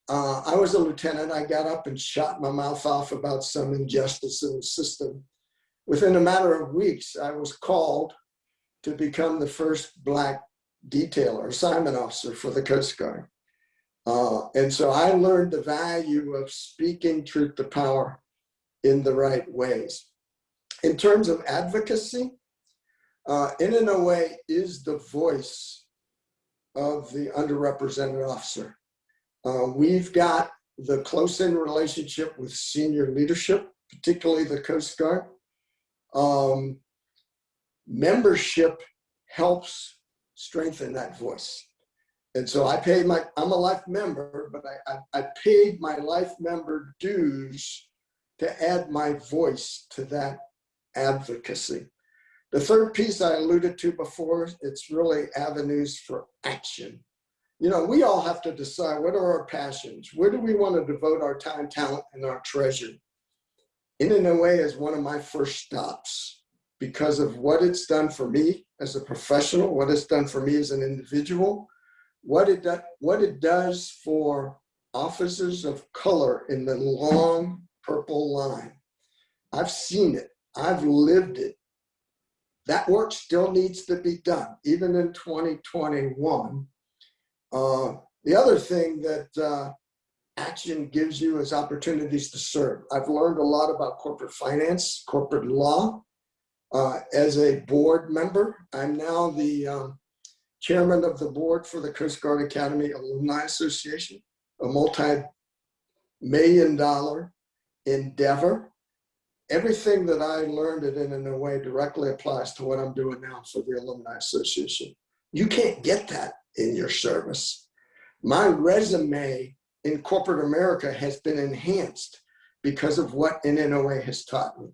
S2: I was a lieutenant. I got up and shot my mouth off about some injustice in the system. Within a matter of weeks, I was called to become the first Black detailer, assignment officer for the Coast Guard. And so I learned the value of speaking truth to power in the right ways. In terms of advocacy, NNOA is the voice of the underrepresented officer. We've got the close-in relationship with senior leadership, particularly the Coast Guard. Membership helps strengthen that voice. And so I'm a life member, but I paid my life member dues to add my voice to that advocacy. The third piece I alluded to before, it's really avenues for action. You know, we all have to decide, what are our passions? Where do we want to devote our time, talent, and our treasure? NNOA is one of my first stops because of what it's done for me as a professional, what it's done for me as an individual, what it does for officers of color in the long purple line. I've seen it. I've lived it. That work still needs to be done, even in 2021. The other thing that action gives you is opportunities to serve. I've learned a lot about corporate finance, corporate law. As a board member, I'm now the chairman of the board for the Coast Guard Academy Alumni Association, a multi-million-dollar endeavor. Everything that I learned at NNOA directly applies to what I'm doing now for the Alumni Association. You can't get that in your service. My resume in corporate America has been enhanced because of what NNOA has taught me.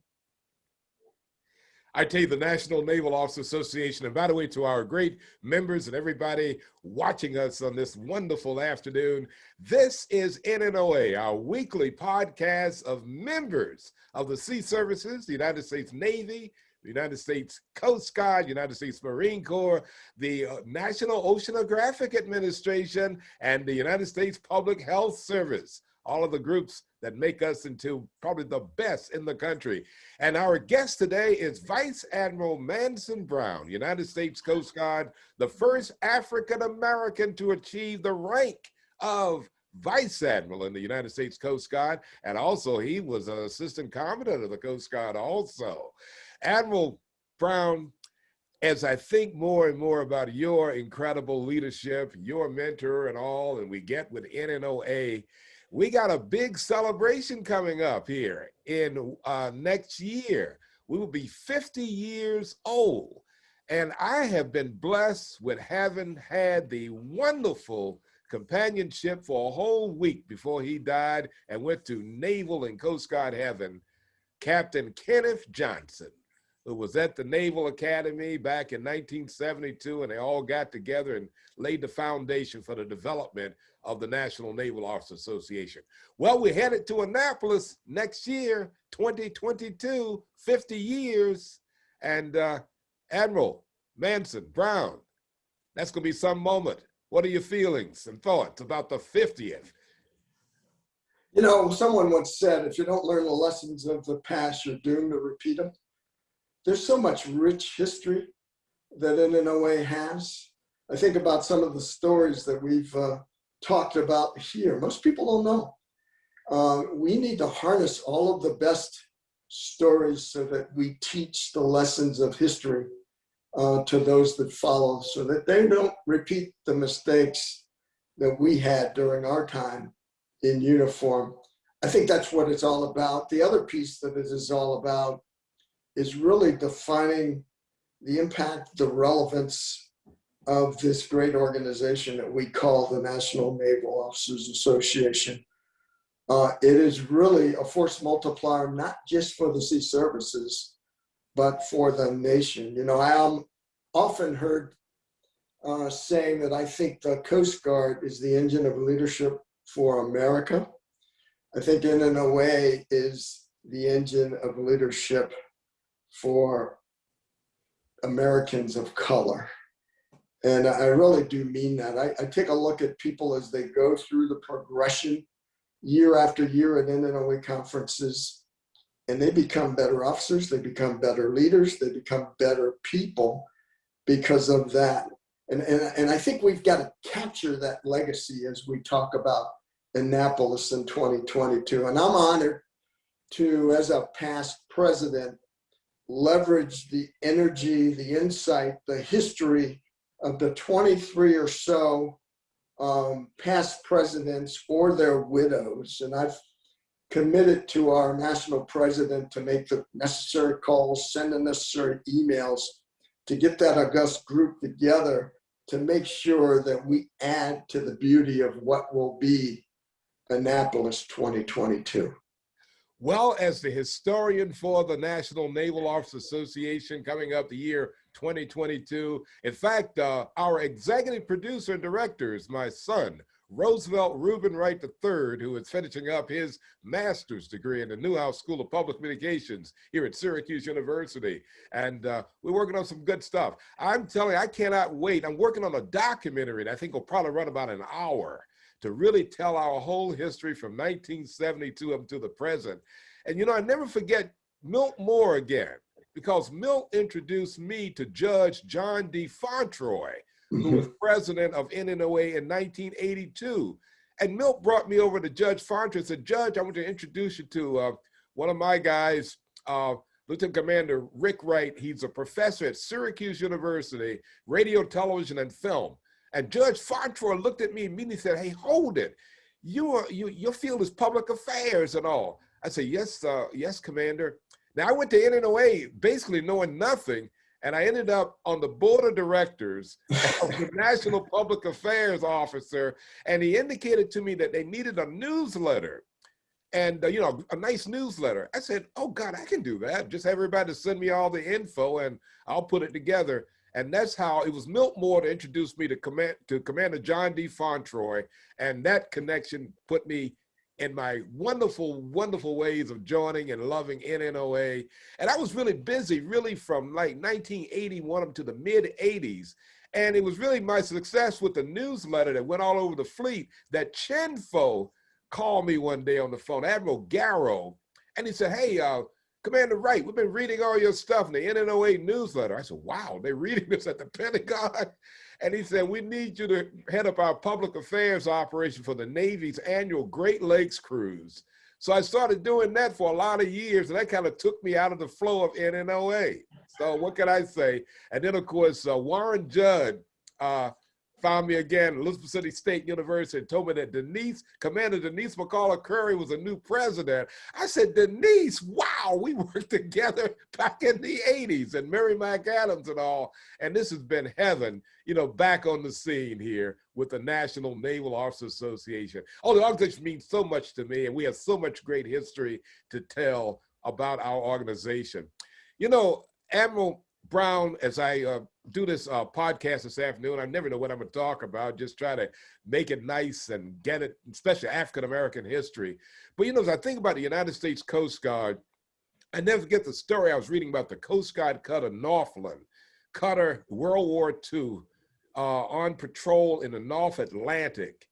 S1: I tell you, the National Naval Officers Association, and by the way, to our great members and everybody watching us on this wonderful afternoon, this is NNOA, our weekly podcast of members of the sea services, the United States Navy, the United States Coast Guard, United States Marine Corps, the National Oceanographic Administration, and the United States Public Health Service. All of the groups that make us into probably the best in the country. And our guest today is Vice Admiral Manson Brown, United States Coast Guard, the first African-American to achieve the rank of Vice Admiral in the United States Coast Guard. And also he was an Assistant Commandant of the Coast Guard also. Admiral Brown, as I think more and more about your incredible leadership, your mentor and all, and we get with NNOA, we got a big celebration coming up here in next year. We will be 50 years old. And I have been blessed with having had the wonderful companionship for a whole week before he died and went to Naval and Coast Guard heaven, Captain Kenneth Johnson, who was at the Naval Academy back in 1972, and they all got together and laid the foundation for the development of the National Naval Officers Association. Well, we're headed to Annapolis next year, 2022, 50 years. And Admiral Manson Brown, that's gonna be some moment. What are your feelings and thoughts about the 50th?
S2: You know, someone once said, if you don't learn the lessons of the past, you're doomed to repeat them. There's so much rich history that NNOA has. I think about some of the stories that we've talked about here. Most people don't know. We need to harness all of the best stories so that we teach the lessons of history to those that follow, so that they don't repeat the mistakes that we had during our time in uniform. I think that's what it's all about. The other piece that it is all about is really defining the impact, the relevance of this great organization that we call the National Naval Officers Association. It is really a force multiplier, not just for the sea services, but for the nation. You know, I am often heard saying that I think the Coast Guard is the engine of leadership for America. I think NNOA is the engine of leadership for Americans of color. And I really do mean that. I take a look at people as they go through the progression year after year at NNOA conferences, and they become better officers, they become better leaders, they become better people because of that. And I think we've got to capture that legacy as we talk about Annapolis in 2022. And I'm honored to, as a past president, leverage the energy, the insight, the history of the 23 or so past presidents or their widows. And I've committed to our national president to make the necessary calls, send the necessary emails to get that august group together to make sure that we add to the beauty of what will be Annapolis 2022.
S1: Well, as the historian for the National Naval Officers Association coming up the year 2022, in fact, our executive producer and director is my son, Roosevelt Reuben Wright III, who is finishing up his master's degree in the Newhouse School of Public Communications here at Syracuse University. And we're working on some good stuff. I'm telling you, I cannot wait. I'm working on a documentary that I think will probably run about an hour to really tell our whole history from 1972 up to the present. And you know, I never forget Milt Moore again, because Milt introduced me to Judge John D. Fauntroy, who was president of NNOA in 1982. And Milt brought me over to Judge Fauntroy and said, Judge, I want to introduce you to one of my guys, Lieutenant Commander Rick Wright. He's a professor at Syracuse University, radio, television, and film. And Judge Fauntroy looked at me and immediately said, hey, hold it. Your field is public affairs and all. I said, yes, yes, Commander. Now, I went to NNOA basically knowing nothing, and I ended up on the board of directors of the National Public Affairs Officer, and he indicated to me that they needed a newsletter, and you know, a nice newsletter. I said, oh God, I can do that. Just have everybody send me all the info, and I'll put it together. And that's how it was Milt Moore to introduce me to Commander John D. Fauntroy, and that connection put me in my wonderful, wonderful ways of joining and loving NNOA. And I was really busy, really from like 1981 up to the mid 80s. And it was really my success with the newsletter that went all over the fleet that Chinfo called me one day on the phone, Admiral Garrow, and he said, hey, Commander Wright, we've been reading all your stuff in the NNOA newsletter. I said, wow, they're reading this at the Pentagon? And he said, we need you to head up our public affairs operation for the Navy's annual Great Lakes Cruise. So I started doing that for a lot of years, and that kind of took me out of the flow of NNOA. So what can I say? And then, of course, Warren Judd found me again at Elizabeth City State University and told me that Commander Denise McCullough Curry was a new president. I said, Denise, wow, we worked together back in the 80s, and Mary McAdams and all. And this has been heaven, you know, back on the scene here with the National Naval Officers Association. Oh, the organization means so much to me, and we have so much great history to tell about our organization. You know, Admiral Brown, as I do this podcast this afternoon, I never know what I'm going to talk about, just try to make it nice and get it, especially African-American history. But, you know, as I think about the United States Coast Guard, I never forget the story I was reading about the Coast Guard cutter Northland, cutter World War II, on patrol in the North Atlantic.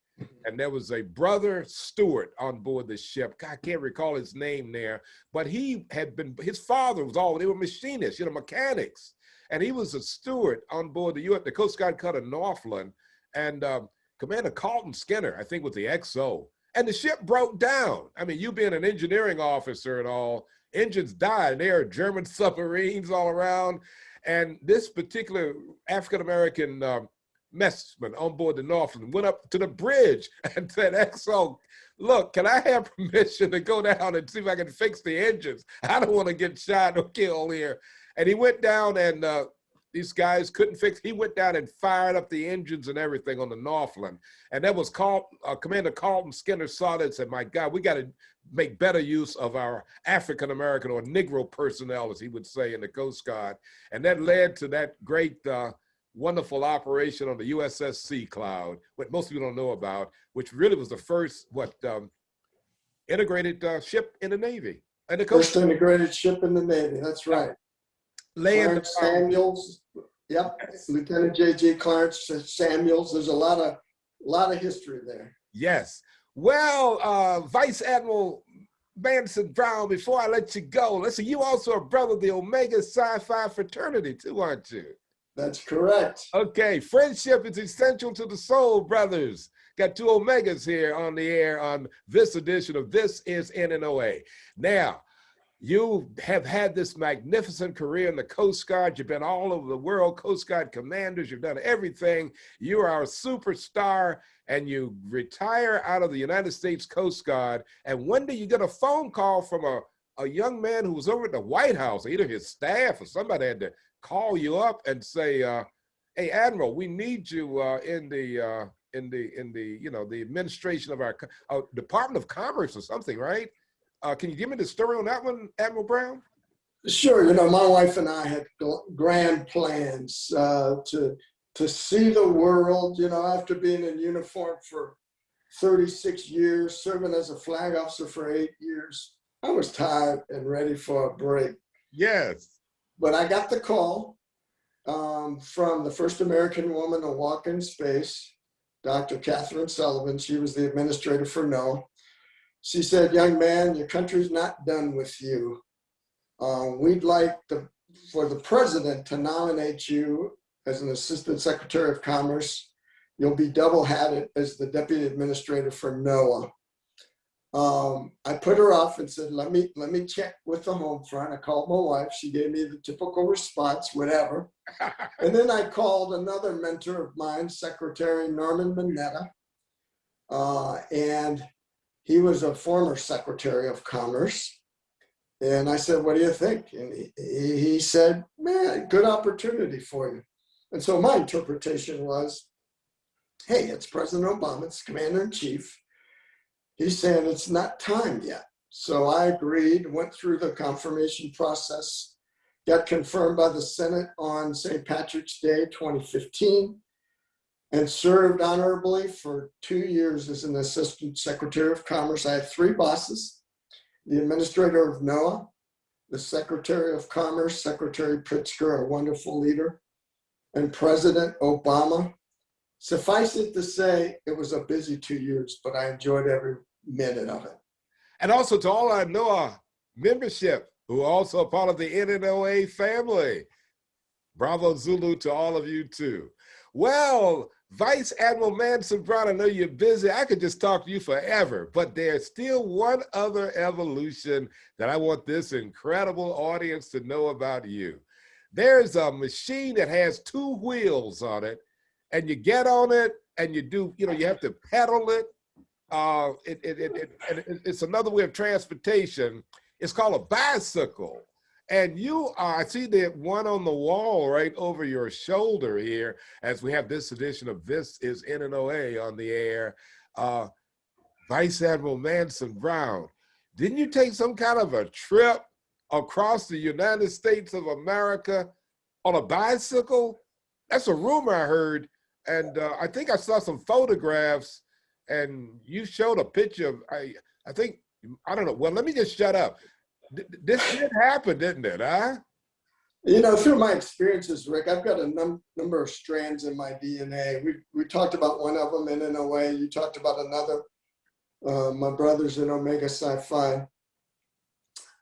S1: And there was a brother Stewart on board the ship. I can't recall his name there, but he had been, his father was they were machinists, you know, mechanics. And he was a steward on board the Coast Guard cutter Northland. And Commander Carlton Skinner, I think, was the XO. And the ship broke down. I mean, you being an engineering officer and all, engines died, and there are German submarines all around. And this particular African-American messman on board the Northland went up to the bridge and said, XO, look, can I have permission to go down and see if I can fix the engines? I don't want to get shot or killed here. And he went down, and these guys couldn't fix. He went down and fired up the engines and everything on the Northland. And that was Commander Carlton Skinner saw that and said, my God, we got to make better use of our African-American or Negro personnel, as he would say, in the Coast Guard. And that led to that great wonderful operation on the USS Sea Cloud, what most people don't know about, which really was the first, integrated ship in the Navy. And the
S2: First integrated ship in the Navy, that's right.
S1: laying
S2: Clarence Samuels, yep,
S1: yes.
S2: Lieutenant J.G. Clarence Samuels. There's a lot of history there.
S1: Yes. Well, Vice Admiral Manson Brown, before I let you go, listen, you also a brother of the Omega Psi Phi fraternity too, aren't you?
S2: That's correct.
S1: Okay, friendship is essential to the soul, brothers. Got two Omegas here on the air on this edition of This is NNOA. Now, you have had this magnificent career in the Coast Guard. You've been all over the world, Coast Guard commanders. You've done everything. You are a superstar, and you retire out of the United States Coast Guard. And one day you get a phone call from a young man who was over at the White House, either his staff or somebody had to call you up and say, "Hey, Admiral, we need you in the the administration of our Department of Commerce or something, right?" Can you give me the story on that one, Admiral Brown?
S2: Sure. You know, my wife and I had grand plans to see the world. You know, after being in uniform for 36 years, serving as a flag officer for 8 years, I was tired and ready for a break.
S1: Yes.
S2: But I got the call from the first American woman to walk in space, Dr. Catherine Sullivan. She was the administrator for NOAA. She said, "Young man, your country's not done with you. We'd like for the president to nominate you as an assistant secretary of commerce. You'll be double-hatted as the deputy administrator for NOAA." I put her off and said, let me check with the home front. I called my wife. She gave me the typical response, whatever. And then I called another mentor of mine, Secretary Norman Mineta. And he was a former Secretary of Commerce. And I said, "What do you think?" And he said, "Man, good opportunity for you." And so my interpretation was, hey, it's President Obama, it's Commander-in-Chief. He's saying it's not time yet. So I agreed, went through the confirmation process, got confirmed by the Senate on St. Patrick's Day, 2015, and served honorably for 2 years as an Assistant Secretary of Commerce. I had 3 bosses: the Administrator of NOAA, the Secretary of Commerce, Secretary Pritzker, a wonderful leader, and President Obama. Suffice it to say, it was a busy 2 years, but I enjoyed every minute of it.
S1: And also to all our NOAA membership, who are also a part of the NNOA family. Bravo Zulu to all of you too. Well, Vice Admiral Manson Brown, I know you're busy. I could just talk to you forever, but there's still one other evolution that I want this incredible audience to know about you. There's a machine that has 2 wheels on it, and you get on it and you do, you have to pedal it. It's another way of transportation. It's called a bicycle. And you are, I see the one on the wall right over your shoulder here as we have this edition of This is NNOA on the air. Vice Admiral Manson Brown, didn't you take some kind of a trip across the United States of America on a bicycle? That's a rumor I heard. And I think I saw some photographs and you showed a picture of, I don't know. Well, let me just shut up. This did happen, didn't it, huh?
S2: You know, through my experiences, Rick, I've got a number of strands in my DNA. We talked about one of them in NNOA. You talked about another, my brothers in Omega Psi Phi.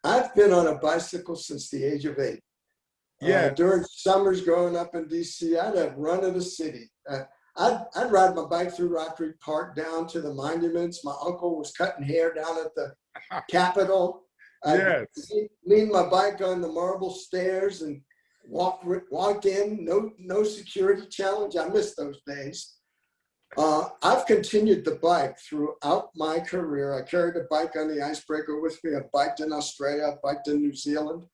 S2: I've been on a bicycle since the age of 8.
S1: Yeah.
S2: During summers growing up in DC, I'd have run of the city. I'd ride my bike through Rock Creek Park down to the monuments. My uncle was cutting hair down at the Capitol. I'd lean my bike on the marble stairs and walk in, no security challenge. I miss those days. I've continued the bike throughout my career. I carried a bike on the icebreaker with me. I biked in Australia, I biked in New Zealand.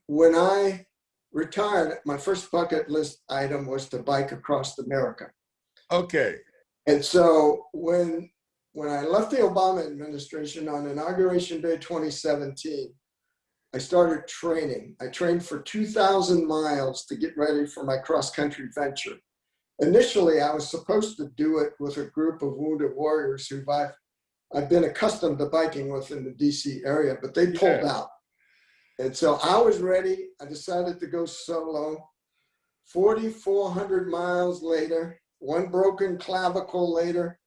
S2: When I retired, my first bucket list item was to bike across America.
S1: Okay.
S2: And so when I left the Obama administration on Inauguration Day 2017, I started training. I trained for 2,000 miles to get ready for my cross-country venture. Initially, I was supposed to do it with a group of wounded warriors who I've I've been accustomed to biking within the DC area, but they pulled
S1: Yeah.
S2: out. And so I was ready. I decided to go solo. 4,400 miles later, one broken clavicle later,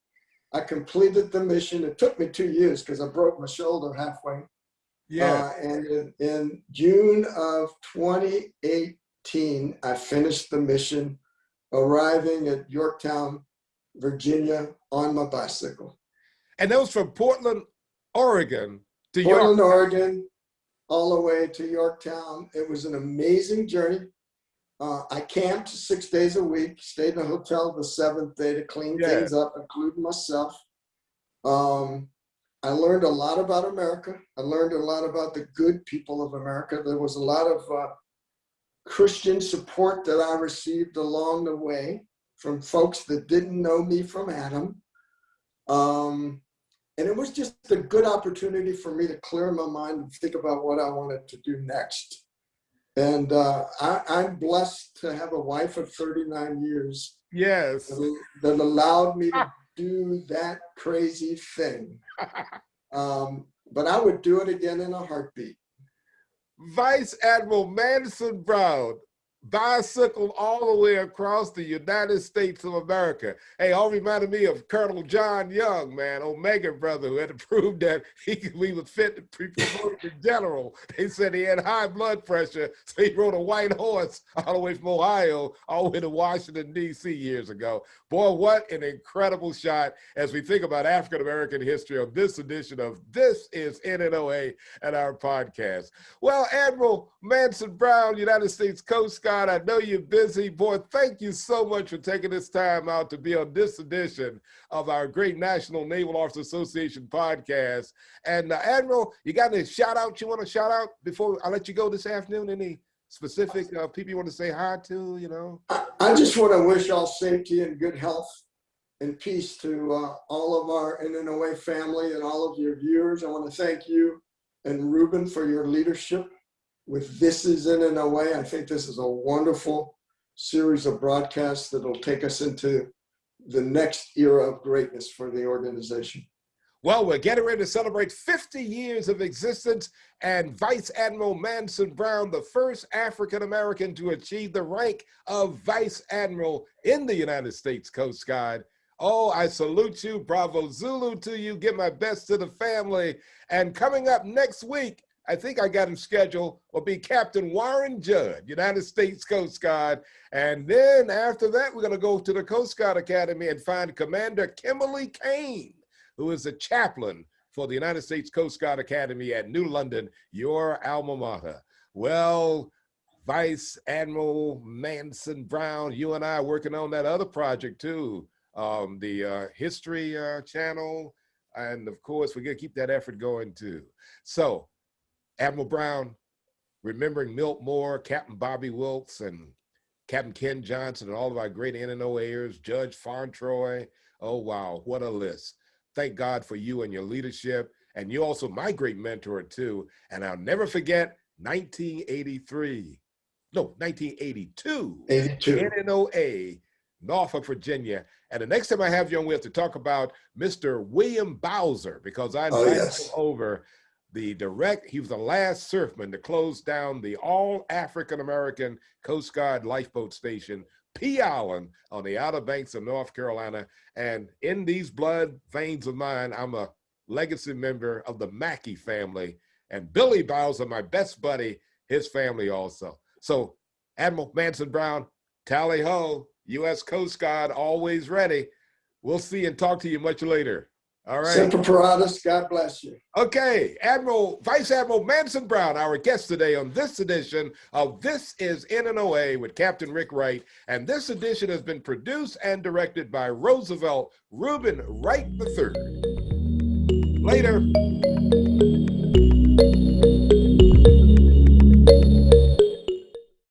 S2: I completed the mission. It took me 2 years because I broke my shoulder halfway.
S1: Yeah.
S2: And in June of 2018, I finished the mission, arriving at Yorktown, Virginia on my bicycle.
S1: And that was from Portland, Oregon to
S2: Portland,
S1: York.
S2: Oregon, all the way to Yorktown. It was an amazing journey. I camped 6 days a week, stayed in a hotel the 7th day to clean things up, including myself. I learned a lot about America. I learned a lot about the good people of America. There was a lot of Christian support that I received along the way from folks that didn't know me from Adam. And it was just a good opportunity for me to clear my mind and think about what I wanted to do next. And I'm blessed to have a wife of 39 years.
S1: Yes.
S2: That allowed me to do that crazy thing. But I would do it again in a heartbeat.
S1: Vice Admiral Manson Brown bicycled all the way across the United States of America. Hey, all reminded me of Colonel John Young, man, Omega brother, who had to prove that he was fit to be promoted to general. They said he had high blood pressure, so he rode a white horse all the way from Ohio all the way to Washington, D.C. years ago. Boy, what an incredible shot as we think about African-American history on this edition of This is NNOA and our podcast. Well, Admiral Manson Brown, United States Coast Guard, I know you're busy. Boy, thank you so much for taking this time out to be on this edition of our great National Naval Officers Association podcast. And Admiral, you got any shout outs you want to shout out before I let you go this afternoon? Any specific people you want to say hi to, you know?
S2: I just want to wish all safety and good health and peace to all of our NNOA family and all of your viewers. I want to thank you and Ruben for your leadership with This is NNOA. I think this is a wonderful series of broadcasts that will take us into the next era of greatness for the organization.
S1: Well, we're getting ready to celebrate 50 years of existence, and Vice Admiral Manson Brown, the first African-American to achieve the rank of Vice Admiral in the United States Coast Guard. Oh, I salute you. Bravo Zulu to you. Give my best to the family. And coming up next week, I think I got him scheduled, will be Captain Warren Judd, United States Coast Guard. And then after that, we're going to go to the Coast Guard Academy and find Commander Kimberly Kane, who is a chaplain for the United States Coast Guard Academy at New London, your alma mater. Well, Vice Admiral Manson Brown, you and I are working on that other project too, the History Channel. And of course, we're going to keep that effort going too. So, Admiral Brown, remembering Milt Moore, Captain Bobby Wilkes, and Captain Ken Johnson, and all of our great NNOAers, Judge Fauntroy. Oh, wow, what a list. Thank God for you and your leadership. And you're also my great mentor, too. And I'll never forget 1982, NNOA, Norfolk, Virginia. And the next time I have you on, we have to talk about Mr. William Bowser, because I invited him over. He was the last surfman to close down the all African-American Coast Guard lifeboat station, P Island, on the Outer Banks of North Carolina. And in these blood veins of mine, I'm a legacy member of the Mackey family. And Billy Bowser, my best buddy, his family also. So Admiral Manson Brown, tally ho, U.S. Coast Guard, always ready. We'll see and talk to you much later. All right.
S2: Semper Paratus, God bless you.
S1: Okay, Vice Admiral Manson Brown, our guest today on this edition of This is NNOA with Captain Rick Wright. And this edition has been produced and directed by Roosevelt Reuben Wright III. Later.